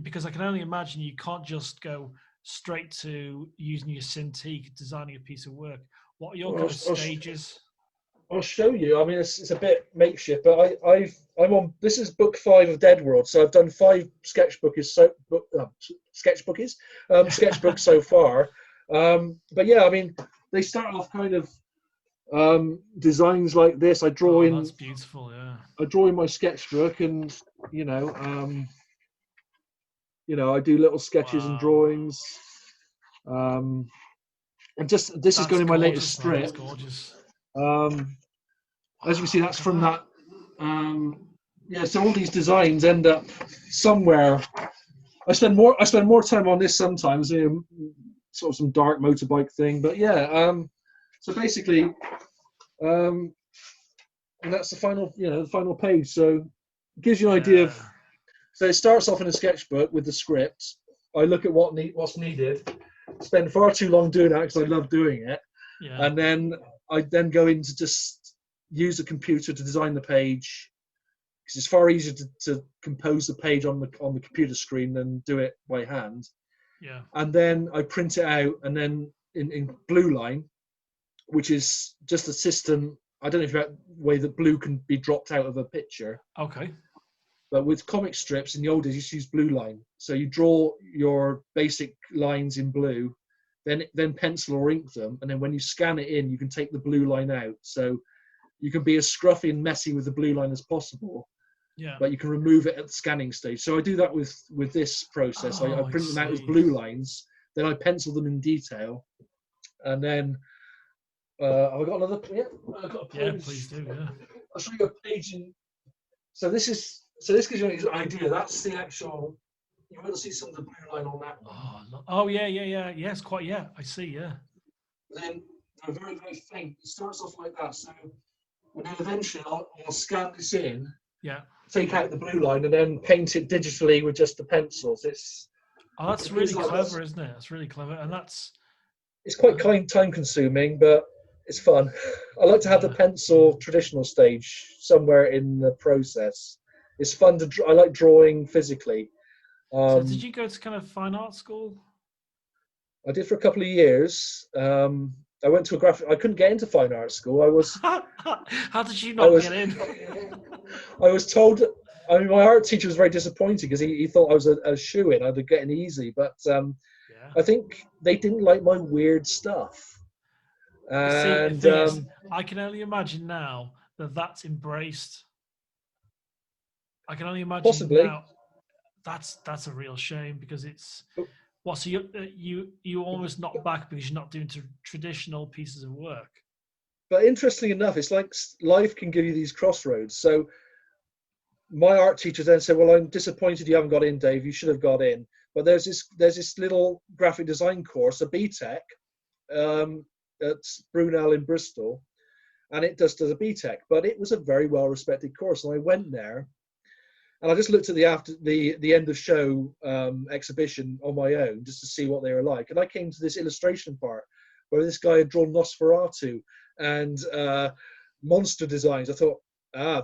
Because I can only imagine you can't just go straight to using your Cintiq, designing a piece of work. What are your kind of stages? I'll show you. I mean, it's a bit makeshift, but I'm on. This is book 5 of Dead World, so I've done 5 sketchbooks so far. But yeah, I mean, they start off kind of designs like this. I draw in. That's beautiful. Yeah. I draw in my sketchbook, and I do little sketches and drawings. And just this is going in my latest strip. That's gorgeous. As you can see, that's from that. So all these designs end up somewhere. I spend more time on this sometimes, sort of some dark motorbike thing. But yeah, so basically, and that's the final, the final page. So it gives you an idea of. So it starts off in a sketchbook with the script. I look at what's needed. Spend far too long doing that because I love doing it. Yeah. And then I go into just use the computer to design the page, because it's far easier to compose the page on the computer screen than do it by hand. Yeah. And then I print it out, and then in Blue Line, which is just a system. I don't know if you have a way that blue can be dropped out of a picture. Okay. But with comic strips in the old days, you used to use Blue Line. So you draw your basic lines in blue, then pencil or ink them, and then when you scan it in, you can take the blue line out. So you can be as scruffy and messy with the blue line as possible. Yeah. But you can remove it at the scanning stage. So I do that with this process. I print them out as blue lines, then I pencil them in detail, and then have I got another? Yeah, I've got a page. Yeah, please do. Yeah. I'll show you a page in. So this gives you an idea. That's the actual. You will see some of the blue line on that one. Oh yeah. Yes, quite. Yeah, I see. Yeah. Then they're very, very faint. It starts off like that. So, and then eventually I'll scan this in. Yeah. Take out the blue line and then paint it digitally with just the pencils. That's really clever, isn't it? That's really clever, and it's quite time consuming, but it's fun. I like to have the pencil traditional stage somewhere in the process. It's fun to. I like drawing physically. So did you go to kind of fine art school? I did for a couple of years. I went to a graphic. I couldn't get into fine art school. I was. How did you not get in? I was told. I mean, my art teacher was very disappointed because he thought I was a shoo-in. I'd get in easy, but I think they didn't like my weird stuff. And see, I can only imagine now that that's embraced. I can only imagine possibly. Now. That's a real shame, because it's so you almost knock back because you're not doing traditional pieces of work. But interestingly enough, it's like life can give you these crossroads. So my art teacher then said, "Well, I'm disappointed you haven't got in, Dave. You should have got in." But there's this little graphic design course, a BTEC, at Brunel in Bristol, and it does a BTEC. But it was a very well respected course, and I went there. And I just looked at the end of show exhibition on my own just to see what they were like. And I came to this illustration part where this guy had drawn Nosferatu and monster designs. I thought,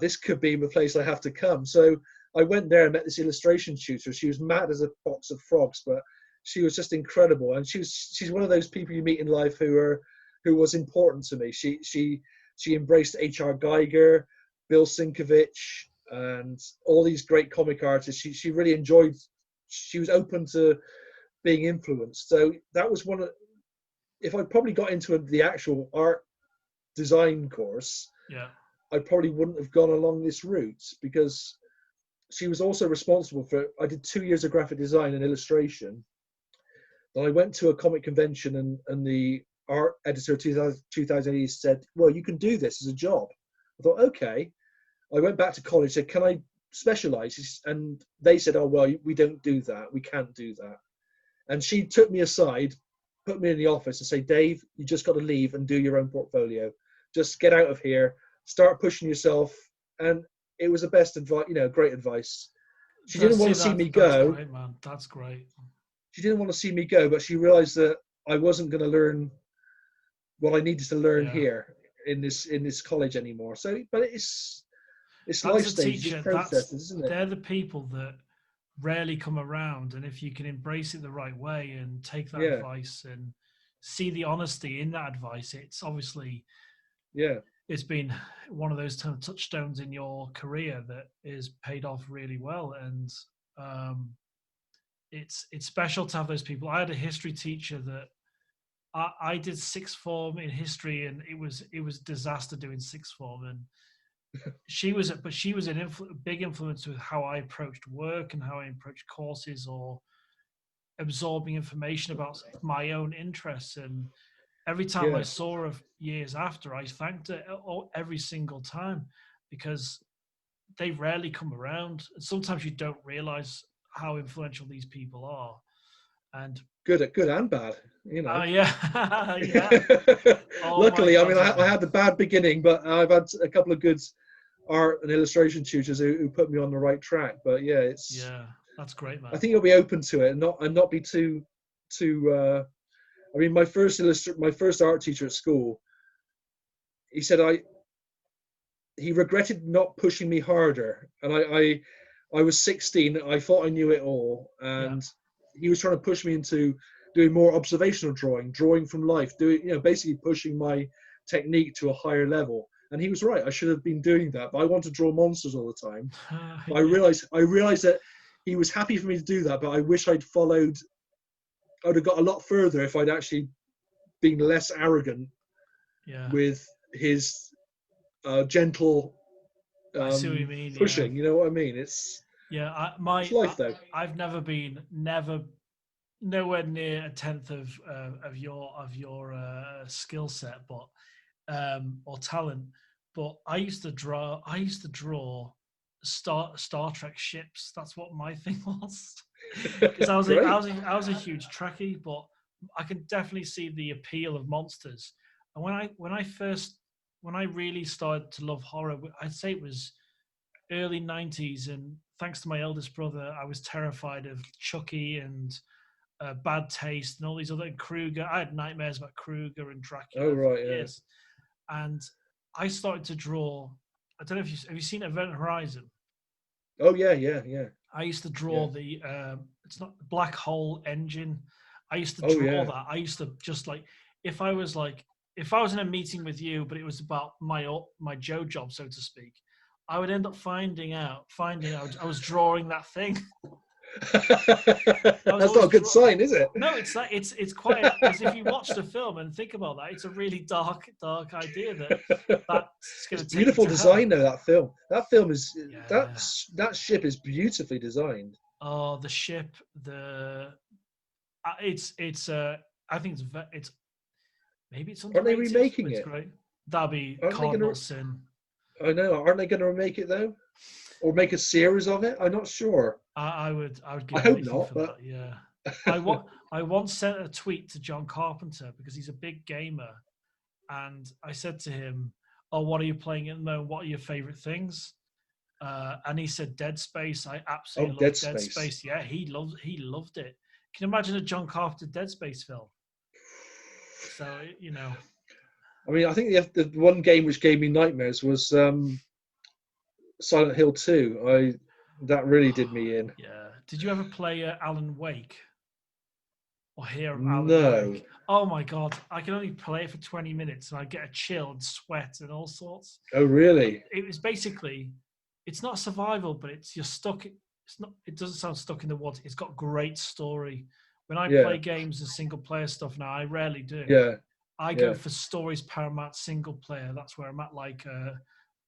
this could be the place I have to come. So I went there and met this illustration tutor. She was mad as a box of frogs, but she was just incredible. And she's one of those people you meet in life who was important to me. She embraced H.R. Geiger, Bill Sienkiewicz, and all these great comic artists. She really enjoyed. She was open to being influenced. So that was one of. If I probably got into the actual art design course, I probably wouldn't have gone along this route, because she was also responsible for, I did 2 years of graphic design and illustration. Then I went to a comic convention, and the art editor of 2008 said, well, you can do this as a job. I thought, okay. I went back to college, said, can I specialize? And they said, oh, well, we don't do that. We can't do that. And she took me aside, put me in the office and say, Dave, you just got to leave and do your own portfolio. Just get out of here, start pushing yourself. And it was the best advice, great advice. She didn't want to see me go. That's great, man. That's great. She didn't want to see me go, but she realized that I wasn't going to learn what I needed to learn here in this college anymore. So, but it's life stages, it's processes, isn't it? They're the people that rarely come around, and if you can embrace it the right way and take that advice and see the honesty in that advice, it's obviously it's been one of those touchstones in your career that is paid off really well. And it's special to have those people. I had a history teacher that I did sixth form in history, and it was disaster doing sixth form. And she was a big influence with how I approached work and how I approached courses or absorbing information about my own interests. And every time I saw her years after, I thanked her every single time, because they rarely come around. And sometimes you don't realize how influential these people are. And good and bad, yeah. Luckily, God, I had the bad beginning, but I've had a couple of good art and illustration tutors who put me on the right track. But that's great, man. I think you'll be open to it and not be too. I mean, my first art teacher at school, he said he regretted not pushing me harder, and I was 16. I thought I knew it all, and he was trying to push me into doing more observational drawing from life, basically pushing my technique to a higher level. And he was right. I should have been doing that, but I want to draw monsters all the time. I realized that he was happy for me to do that, but I wish I'd followed. I'd have got a lot further if I'd actually been less arrogant with his gentle I see what you mean, pushing. You know what I mean? It's life, though. I've never been nowhere near a tenth of your skill set, but or talent. But I used to draw Star Trek ships. That's what my thing was. Because I was a huge Trekkie, but I can definitely see the appeal of monsters. And when I really started to love horror, I'd say it was early 90s, and thanks to my eldest brother, I was terrified of Chucky and Bad Taste and all these other Krueger. I had nightmares about Krueger and Dracula for years. And I started to draw. I don't know if have you seen Event Horizon? Oh yeah. I used to draw the it's not the Black Hole engine. I used to draw that. I used to just if I was in a meeting with you, but it was about my Joe job, so to speak, I would end up finding out I was drawing that thing. That's not a good sign, is it? No, it's quite. Because if you watch the film and think about that, it's a really dark idea that's going to take beautiful you to design hell. though. That film is that ship is beautifully designed. Oh, the ship, it's I think it's maybe it's underrated. Aren't they remaking it? It's great. That'd be cardinal sin. I know. Aren't they going to remake it though, or make a series of it? I'm not sure. I would give. I hope not. But yeah, I once sent a tweet to John Carpenter because he's a big gamer, and I said to him, "Oh, what are you playing at the moment? What are your favorite things?" And he said Dead Space. I absolutely love Dead Space. Yeah, he loved it. Can you imagine a John Carpenter Dead Space film? So I mean, I think the one game which gave me nightmares was Silent Hill 2. That really did me in. Yeah. Did you ever play Alan Wake? Or hear of Alan Wake? Oh my God. I can only play it for 20 minutes and I get a chill and sweat and all sorts. Oh, really? It was basically, it's not survival, but you're stuck. It doesn't sound stuck in the woods. It's got great story. When I play games and single player stuff now, I rarely do. Yeah. I go for stories paramount single player. That's where I'm at, like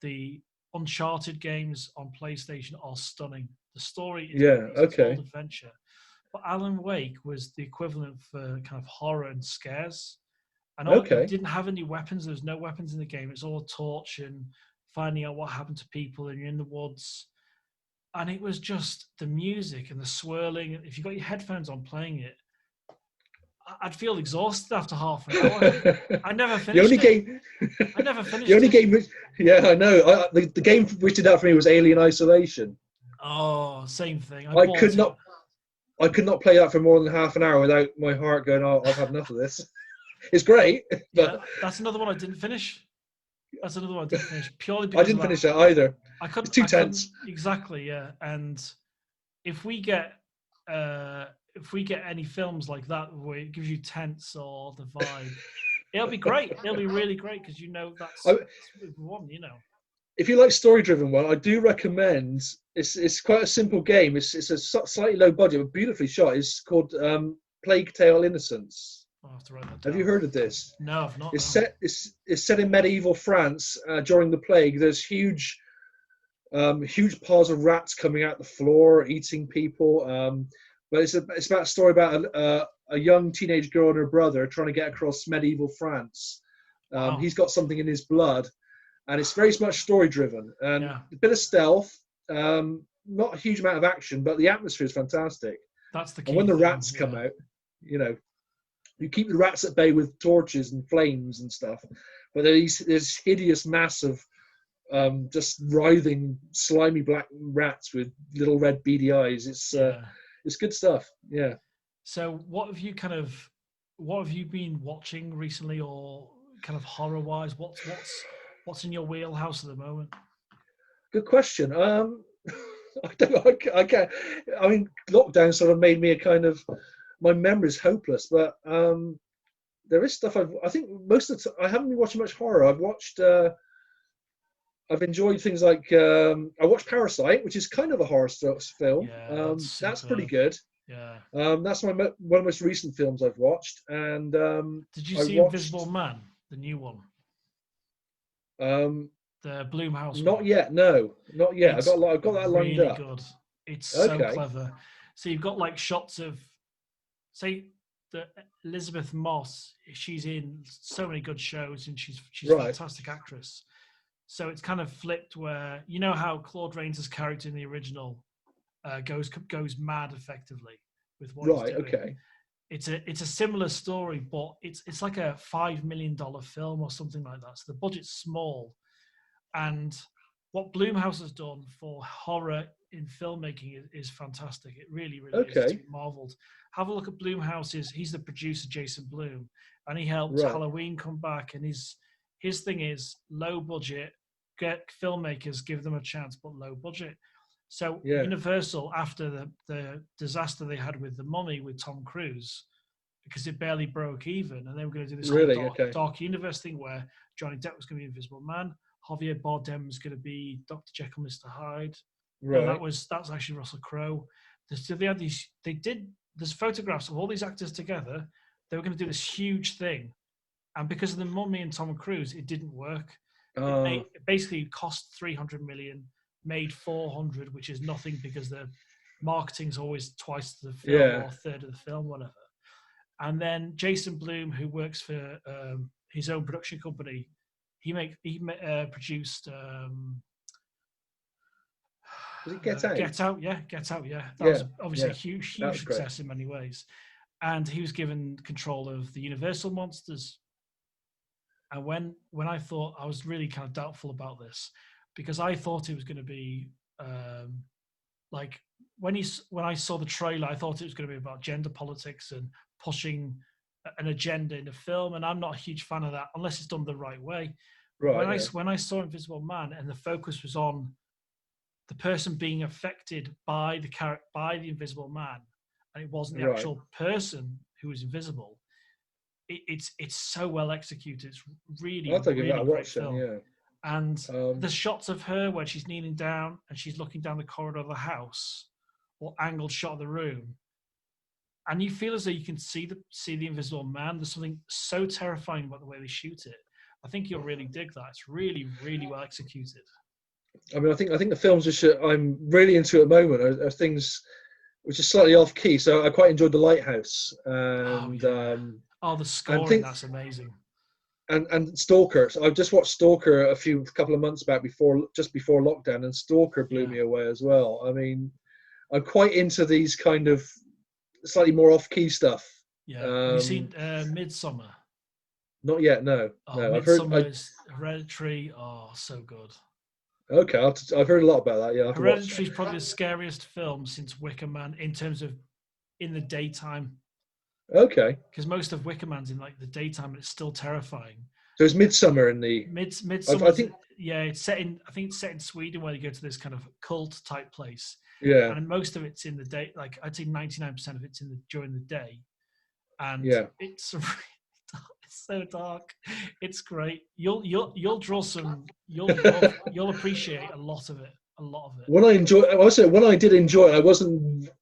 The Uncharted games on PlayStation are stunning. The story is okay. full adventure. But Alan Wake was the equivalent for kind of horror and scares. And it didn't have any weapons. There was no weapons in the game. It's all torch and finding out what happened to people, and you're in the woods. And it was just the music and the swirling. If you got your headphones on playing it, I'd feel exhausted after half an hour. I never finished the only it. Game, I never finished the only it. game, yeah, I know. The game which did that for me was Alien Isolation. Oh, same thing. I could not play that for more than half an hour without my heart going, "Oh, I've had enough of this." It's great, but that's another one I didn't finish. Purely because I didn't finish that either. It's too tense. Exactly, yeah. And if we get any films like that where it gives you tense or the vibe, it'll be great. It'll be really great because that's one. If you like story-driven one, I do recommend. It's quite a simple game. It's a slightly low budget, but beautifully shot. It's called Plague Tale: Innocence. I'll have to write that down. Have you heard of this? No, I've not. It's set in medieval France during the plague. There's huge piles of rats coming out the floor, eating people. But it's about a story about a young teenage girl and her brother trying to get across medieval France. Wow. He's got something in his blood, and it's very much story-driven. And a bit of stealth, not a huge amount of action, but the atmosphere is fantastic. That's the key. And when the rats come out, you keep the rats at bay with torches and flames and stuff. But there's this hideous mass of just writhing, slimy black rats with little red beady eyes. It's good stuff. Yeah. So what have you been watching recently, or kind of horror wise? What's in your wheelhouse at the moment? Good question. I can't. I mean, lockdown sort of made me a kind of, my memory's hopeless, but there is stuff I think most of the time, I haven't been watching much horror. I've watched. I've enjoyed things like I watched Parasite, which is kind of a horror film. Yeah, that's pretty good. Yeah. That's one of the most recent films I've watched. And did you see Invisible Man, the new one? The Blumhouse. Not yet. No, not yet. I've got that lined really up. Good. It's so clever. So you've got like shots of, say, the Elizabeth Moss. She's in so many good shows, and she's a fantastic actress. So it's kind of flipped where, you know how Claude Rains' character in the original goes mad effectively with what he's doing. Okay. It's a similar story, but it's like a $5 million film or something like that. So the budget's small, and what Blumhouse has done for horror in filmmaking is fantastic. It really is to be marveled. Have a look at Blumhouse's. He's the producer, Jason Blum, and he helped Halloween come back. And his thing is low budget. Get filmmakers, give them a chance, but low budget. So Universal, after the disaster they had with The Mummy with Tom Cruise, because it barely broke even, and they were going to do this dark universe thing where Johnny Depp was going to be Invisible Man, Javier Bardem was going to be Dr. Jekyll, Mr. Hyde. Right. And that's actually Russell Crowe. So they had there's photographs of all these actors together. They were going to do this huge thing, and because of The Mummy and Tom Cruise, it didn't work. It basically cost $300 million, made 400, which is nothing because the marketing's always twice the film or a third of the film, whatever. And then Jason Blum, who works for his own production company, he produced. Was it Get Out? Get Out, yeah. That was obviously a huge success in many ways. And he was given control of the Universal monsters. And when I thought, I was really kind of doubtful about this, because I thought it was going to be like when I saw the trailer, I thought it was going to be about gender politics and pushing an agenda in a film, and I'm not a huge fan of that unless it's done the right way. Right. When I saw Invisible Man and the focus was on the person being affected by the Invisible Man, and it wasn't the actual person who was invisible. It's so well executed. It's really great film. Yeah. And the shots of her where she's kneeling down and she's looking down the corridor of the house, or angled shot of the room, and you feel as though you can see the Invisible Man. There's something so terrifying about the way they shoot it. I think you'll really dig that. It's really, really well executed. I mean, I think the films which I'm really into at the moment are things which are slightly off key. So I quite enjoyed The Lighthouse, and the scoring, that's amazing. And Stalker. So I've just watched Stalker a couple of months back just before lockdown, and Stalker blew me away as well. I mean, I'm quite into these kind of slightly more off-key stuff. Yeah. Have you seen Midsommar? Not yet. No. No. Midsommar is Hereditary. Oh, so good. Okay, I've heard a lot about that. Yeah. Hereditary is probably the scariest film since Wicker Man in terms of in the daytime. Okay. Because most of Wicker Man's in like the daytime, and it's still terrifying. So it's Midsummer in the Midsummer. I think it's set in. I think it's set in Sweden, where you go to this kind of cult type place. Yeah. And most of it's in the day. Like I'd say 99% of it's during the day, and it's so dark. It's great. You'll draw some. You'll appreciate a lot of it. When I did enjoy it,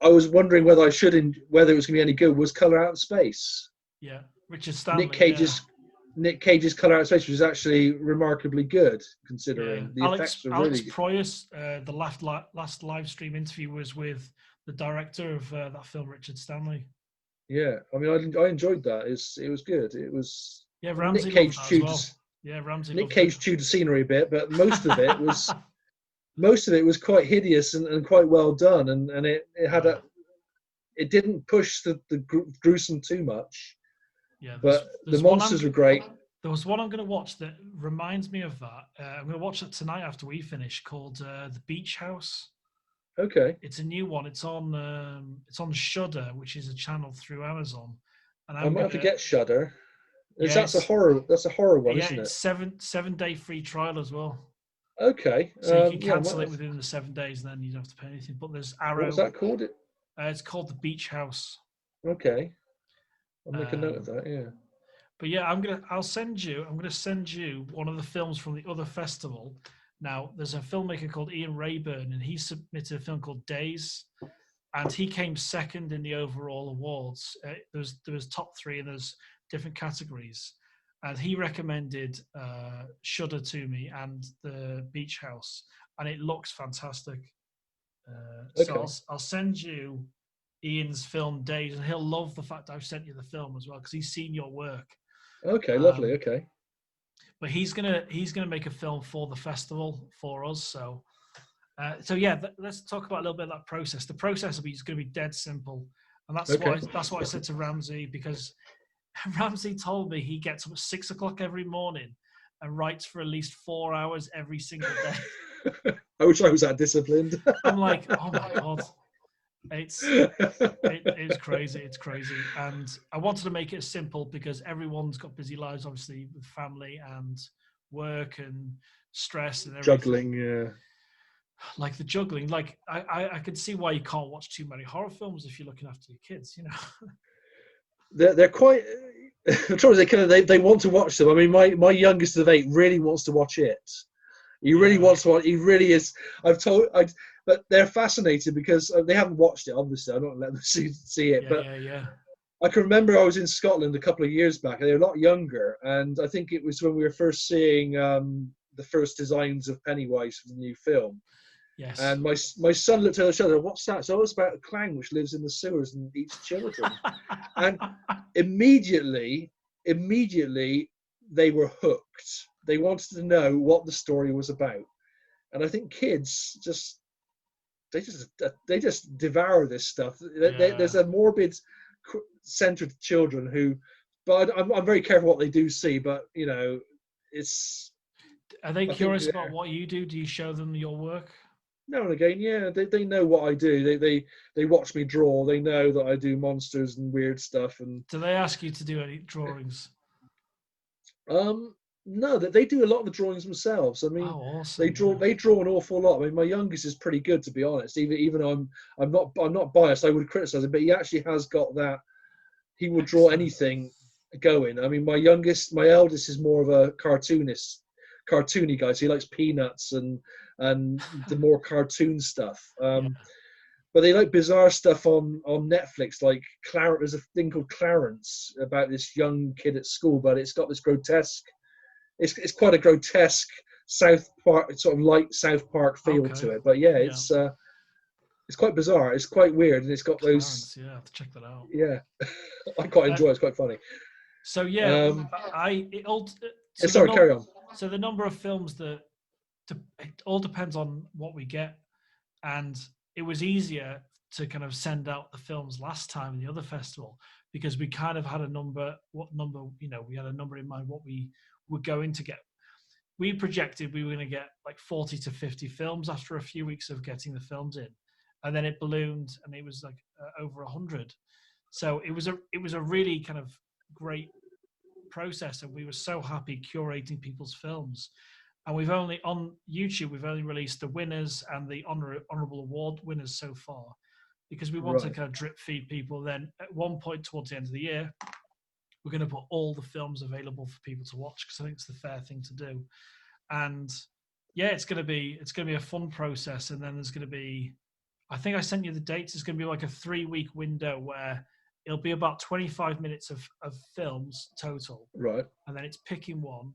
I was wondering whether it was going to be any good. Was Color Out of Space? Yeah, Richard Stanley. Nick Cage's Color Out of Space was actually remarkably good, considering the effects were Alex really. Proyas, the last live stream interview was with the director of that film, Richard Stanley. Yeah, I mean, I enjoyed that. It was good. It was. Yeah, Ramsey Nick Cage chewed. Well. Yeah, Ramsey. Nick Cage chewed the scenery a bit, but most of it was. Most of it was quite hideous and quite well done, and it didn't push the gruesome too much. Yeah, but the monsters were great. There was one I'm going to watch that reminds me of that. I'm going to watch it tonight after we finish, called The Beach House. Okay. It's a new one. It's on Shudder, which is a channel through Amazon. And I might have to get Shudder. That's a horror one, isn't it? Yeah, it's 7-day free trial as well. Okay. So you can cancel it within the 7 days, and then you don't have to pay anything. But there's Arrow. What's that called? It's called The Beach House. Okay. I'll make a note of that. Yeah. But yeah, I'm gonna send you one of the films from the other festival. Now, there's a filmmaker called Ian Rayburn, and he submitted a film called Days, and he came second in the overall awards. There was top 3, and there's different categories. And he recommended Shudder to me and The Beach House, and it looks fantastic. So I'll send you Ian's film Days, and he'll love the fact I've sent you the film as well, because he's seen your work. Okay, lovely. Okay. But he's gonna make a film for the festival for us. So yeah, let's talk about a little bit of that process. The process is going to be dead simple, and that's what I said to Ramsey, because Ramsey told me he gets up at 6 o'clock every morning and writes for at least 4 hours every single day. I wish I was that disciplined. I'm like, oh my God. It's crazy. It's crazy. And I wanted to make it simple because everyone's got busy lives, obviously, with family and work and stress and everything. Juggling, yeah. Like the juggling. Like I could see why you can't watch too many horror films if you're looking after your kids, you know. They're quite. The trouble is they want to watch them. I mean, my youngest of 8 really wants to watch it. He really wants to watch. He really is. But they're fascinated because they haven't watched it. Obviously, I'm not letting them see it. Yeah. I can remember I was in Scotland a couple of years back. They were a lot younger, and I think it was when we were first seeing the first designs of Pennywise for the new film. Yes. And my son looked at each other. What's that? So it's about a clown which lives in the sewers and eats children. And immediately they were hooked. They wanted to know what the story was about. And I think kids they just devour this stuff. There's a morbid center to children who, but I'm very careful what they do see. But you know, it's. Are they curious about what you do? Do you show them your work? Now and again, yeah, they know what I do. They watch me draw. They know that I do monsters and weird stuff. And do they ask you to do any drawings? No, they do a lot of the drawings themselves. I mean, awesome, they draw an awful lot. I mean, my youngest is pretty good, to be honest. Even though I'm not biased, I would criticize him, but he actually has got that. He will draw anything going. I mean, my eldest is more of a cartoony guy. So he likes Peanuts and the more cartoon stuff. But they like bizarre stuff on Netflix. Like there's a thing called Clarence about this young kid at school, but it's got this grotesque it's quite a grotesque South Park, sort of light South Park feel to it. But yeah, it's quite bizarre. It's quite weird, and it's got Clarence, I have to check that out. Yeah, I quite enjoy it. It's quite funny. So yeah, carry on. So the number of films it all depends on what we get, and it was easier to kind of send out the films last time in the other festival because we kind of had a number. We had a number in mind what we were going to get. We projected we were going to get like 40 to 50 films after a few weeks of getting the films in, and then it ballooned and it was like over 100. So it was a really kind of great process, and we were so happy curating people's films. And on YouTube we've only released the winners and the honorable award winners so far, because we want to kind of drip feed people. Then at one point towards the end of the year, we're going to put all the films available for people to watch, because I think it's the fair thing to do. And yeah, it's going to be a fun process. And then there's going to be, I think I sent you the dates. It's going to be like a 3-week window where it'll be about 25 minutes of films total. Right. And then it's picking one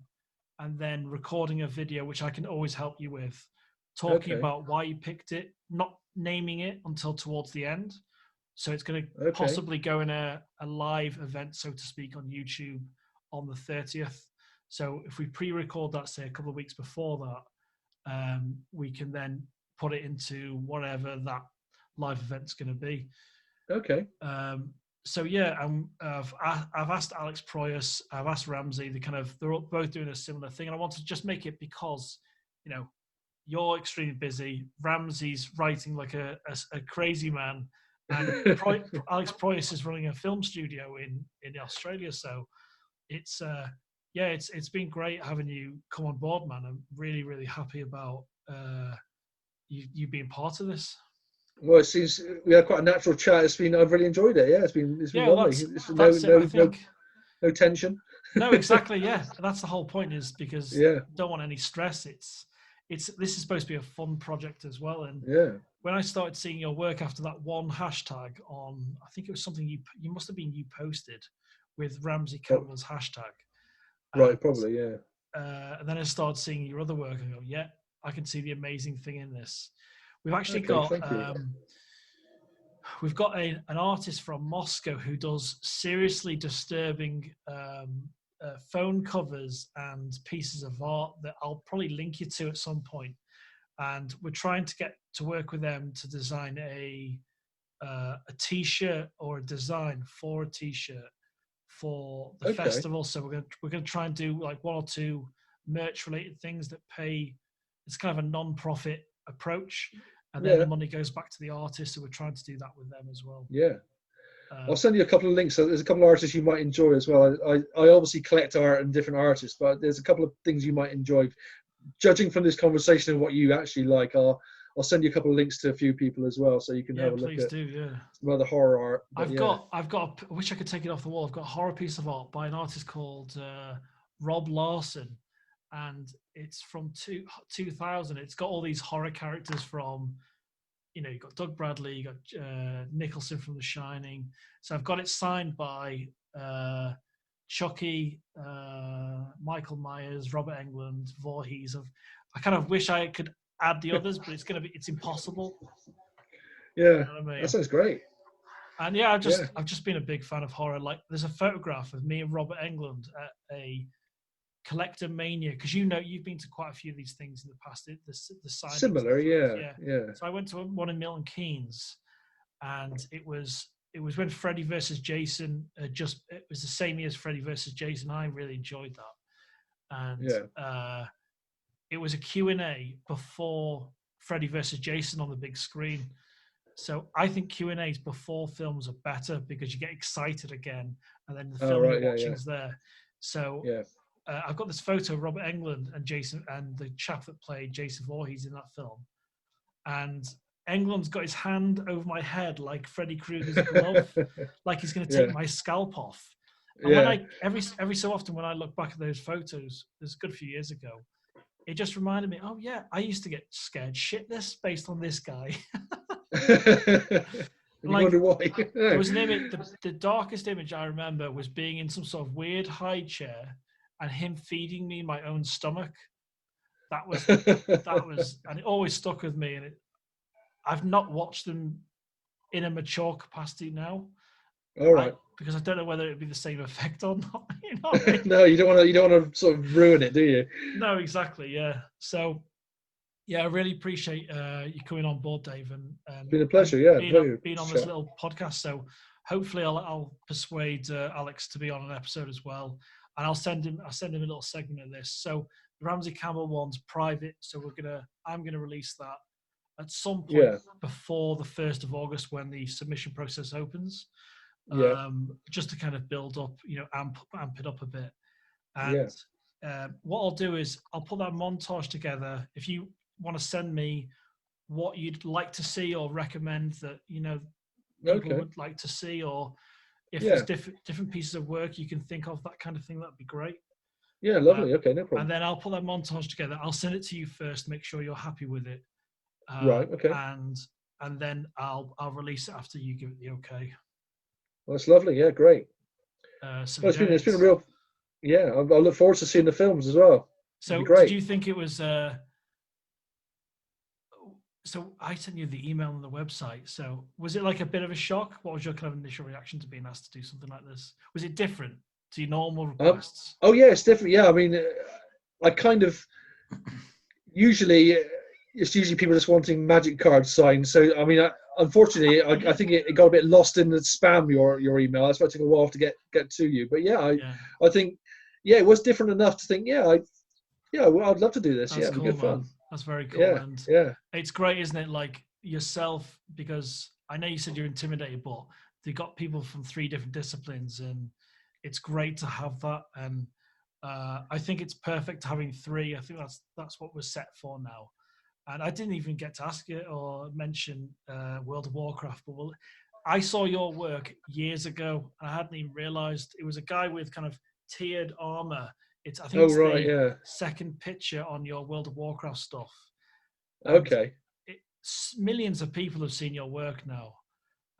and then recording a video, which I can always help you with, talking about why you picked it, not naming it until towards the end. So it's going to possibly go in a live event, so to speak, on YouTube on the 30th. So if we pre-record that, say, a couple of weeks before that, we can then put it into whatever that live event's going to be. Okay. So yeah, I've asked Alex Proyas, I've asked Ramsey. They're both doing a similar thing, and I want to just make it because, you're extremely busy. Ramsey's writing like a crazy man, and Alex Proyas is running a film studio in Australia. So it's been great having you come on board, man. I'm really, really happy about you being part of this. Well, it seems we had quite a natural chat. I've really enjoyed it. Yeah, it's been lovely. No tension. No, exactly. Yeah, that's the whole point. Is because don't want any stress. This is supposed to be a fun project as well. And when I started seeing your work after that one hashtag on, I think it was something you must have been you posted with Ramsey Campbell's hashtag. Right, probably, yeah. And then I started seeing your other work and go, yeah, I can see the amazing thing in this. We've actually got we've got an artist from Moscow who does seriously disturbing phone covers and pieces of art that I'll probably link you to at some point. And we're trying to get to work with them to design a T-shirt or a design for a T-shirt for the festival. So we're gonna try and do like 1 or 2 merch related things that pay. It's kind of a non-profit approach, and then the money goes back to the artist. So we're trying to do that with them as well. Yeah. I'll send you a couple of links. So there's a couple of artists you might enjoy as well. I obviously collect art and different artists, but there's a couple of things you might enjoy. Judging from this conversation and what you actually like, I'll send you a couple of links to a few people as well, so you can have a look at some other horror art. I've got. I wish I could take it off the wall. I've got a horror piece of art by an artist called Rob Larson, and it's from 2000. It's got all these horror characters from, you've got Doug Bradley, you got Nicholson from The Shining. So I've got it signed by Chucky, Michael Myers, Robert Englund, Voorhees. I kind of wish I could add the others, but it's impossible. Yeah, you know what I mean? That sounds great. And yeah, I've just been a big fan of horror. Like, there's a photograph of me and Robert Englund at a Collector Mania, because you've been to quite a few of these things in the past. The similar, yeah. So I went to one in Milton Keynes, and it was when Freddy versus Jason it was the same year as Freddy versus Jason. I really enjoyed that, and it was a Q&A before Freddy versus Jason on the big screen. So I think Q&As before films are better because you get excited again, and then the film you're watching is there. So I've got this photo of Robert Englund and Jason and the chap that played Jason Voorhees in that film, and Englund's got his hand over my head like Freddy Krueger's glove, like he's going to take my scalp off. And when every so often when I look back at those photos, there's a good few years ago, it just reminded me, oh yeah, I used to get scared shitless based on this guy. Like, wonder why. There was an image. The darkest image I remember was being in some sort of weird high chair, and him feeding me my own stomach. That was, and it always stuck with me. And I've not watched them in a mature capacity now. All right. Because I don't know whether it'd be the same effect or not. You know what I mean? No, you don't want to sort of ruin it, do you? No, exactly. Yeah. So, yeah, I really appreciate you coming on board, Dave, and it's been a pleasure. Yeah, being on this little podcast. So, hopefully, I'll persuade Alex to be on an episode as well, and I'll send him a little segment of this. So, the Ramsey Campbell one's private, so I'm gonna release that at some point before the 1st of August when the submission process opens. Just to kind of build up, amp it up a bit. And what I'll do is I'll put that montage together. If you want to send me what you'd like to see or recommend that people would like to see, or if there's different pieces of work you can think of, that kind of thing, that'd be great. Yeah, lovely. Okay, no problem. And then I'll put that montage together. I'll send it to you first, make sure you're happy with it. Right. Okay. And then I'll release it after you give it the okay. Well, that's lovely. Yeah, great. It's been a real. Yeah, I look forward to seeing the films as well. So, did you think it was? So I sent you the email on the website. So was it like a bit of a shock? What was your kind of initial reaction to being asked to do something like this? Was it different to your normal requests? Oh yeah, it's different. Yeah, I mean, I kind of usually it's usually people just wanting magic cards signed. So I mean, unfortunately, I think it got a bit lost in the spam. Your email. That's why it took a while to get to you. But I think it was different enough to think I'd love to do this. That's it'd be good fun. That's very cool. It's great, isn't it? Like yourself, because I know you said you're intimidated, but they got people from 3 different disciplines, and it's great to have that. And I think it's perfect having 3. I think that's what we're set for now. And I didn't even get to ask you or mention World of Warcraft, but I saw your work years ago, and I hadn't even realized it was a guy with kind of tiered armor. It's the second picture on your World of Warcraft stuff. And millions of people have seen your work now,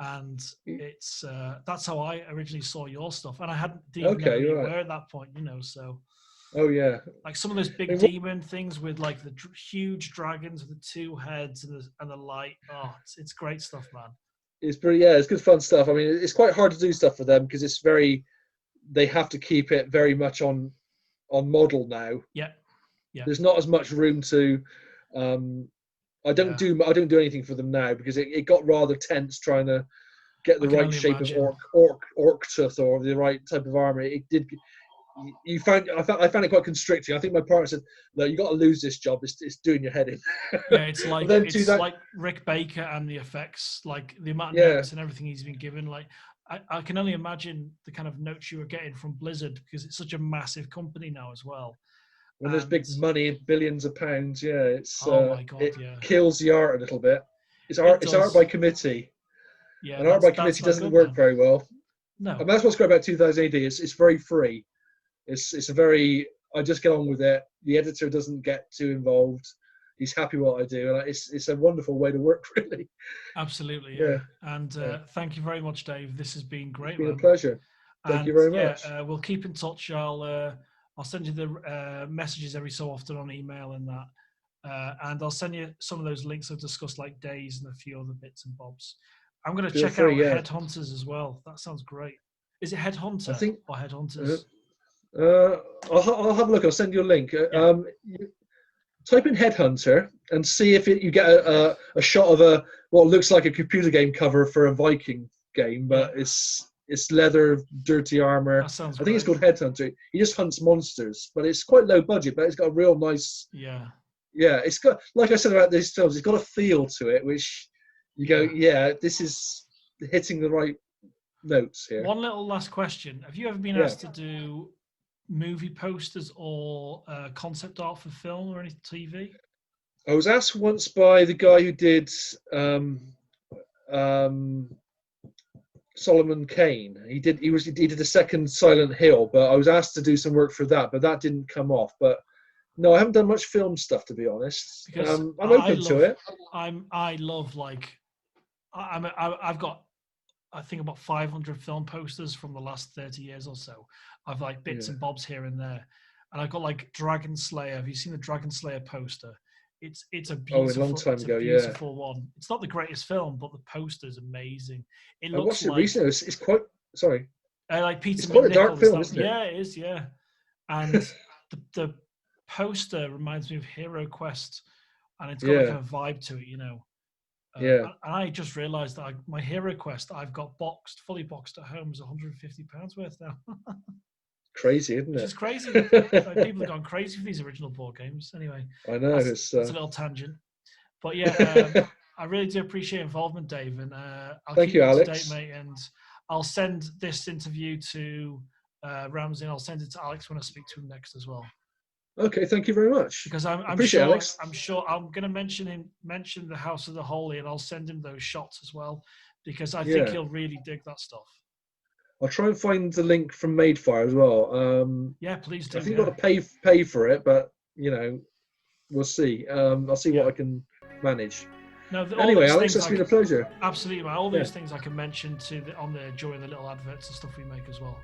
and it's that's how I originally saw your stuff, and I didn't know who you were at that point, So. Oh yeah, like some of those big demon things with like the huge dragons with the 2 heads and the light. Oh, it's great stuff, man. It's pretty. Yeah, it's good fun stuff. I mean, it's quite hard to do stuff for them because it's they have to keep it very much on model now. Yeah. There's not as much room to. I don't do anything for them now because it got rather tense trying to get the right shape of orc tooth or the right type of armor. It did. I found it quite constricting. I think my partner said, "No, you got to lose this job. It's doing your head in." Yeah, it's like like Rick Baker and the effects, like the amount of notes and everything he's been given. Like I can only imagine the kind of notes you were getting from Blizzard because it's such a massive company now as well. When there's big money, billions of pounds, it's my God, it kills the art a little bit. It's art by committee. Yeah, and art by committee doesn't work very well. No, and that's what's great about 2000 AD. It's very free. It's a very I just get on with it. The editor doesn't get too involved. He's happy what I do, and it's a wonderful way to work, really. Absolutely, yeah. And thank you very much, Dave. This has been great. It's been a pleasure. Thank you very much. We'll keep in touch. I'll send you the messages every so often on email and that, and I'll send you some of those links I've discussed, like days and a few other bits and bobs. I'm going to check out Headhunters as well. That sounds great. Is it Headhunter or Headhunters? I'll have a look. I'll send you a link. Type in Headhunter and see if you get a shot of what looks like a computer game cover for a Viking game, but it's leather, dirty armor. That sounds I think it's called Headhunter. He just hunts monsters, but it's quite low budget, but it's got a real nice. Yeah, it's got, like I said about these films, it's got a feel to it, which you go, this is hitting the right notes here. One little last question: have you ever been asked to do movie posters or concept art for film or any TV? I was asked once by the guy who did Solomon Kane. He did the second Silent Hill, but I was asked to do some work for that, but that didn't come off. But no, I haven't done much film stuff, to be honest. I'm open to it. I've got, I think, about 500 film posters from the last 30 years or so. I've like bits and bobs here and there. and I've got like Dragon Slayer. Have you seen the Dragon Slayer poster? It's a a beautiful, long time ago, beautiful one. It's not the greatest film, but the poster is amazing. It looks watched it recently. It's quite like Peter. It's quite a dark film, isn't it? Yeah, it is. Yeah, and the poster reminds me of Hero Quest, and it's got like a vibe to it, And I just realised that my Hero Quest I've got fully boxed at home is £150 worth now. Crazy, isn't it? Which is crazy. People have gone crazy for these original board games. Anyway, I know it's a little tangent, but yeah, I really do appreciate your involvement, Dave, and I'll keep you up to date, mate. And I'll send this interview to Ramsey, and I'll send it to Alex when I speak to him next as well. Okay, thank you very much. Because I'm appreciate sure, Alex. I'm sure I'm going to mention the House of the Holy, and I'll send him those shots as well, because I think he'll really dig that stuff. I'll try and find the link from Madefire as well. Yeah, please do. I think you've got to pay for it, but we'll see. I'll see what I can manage. No, anyway, Alex, it's been a pleasure. Absolutely, man. All those things I can mention during the little adverts and stuff we make as well.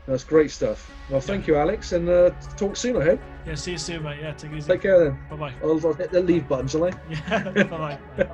That's great stuff. Well, thank you, Alex, and talk soon, I hope. Yeah, see you soon, mate. Yeah, take it easy. Take care then. Bye-bye. I'll hit the leave button, shall I? Yeah, bye-bye.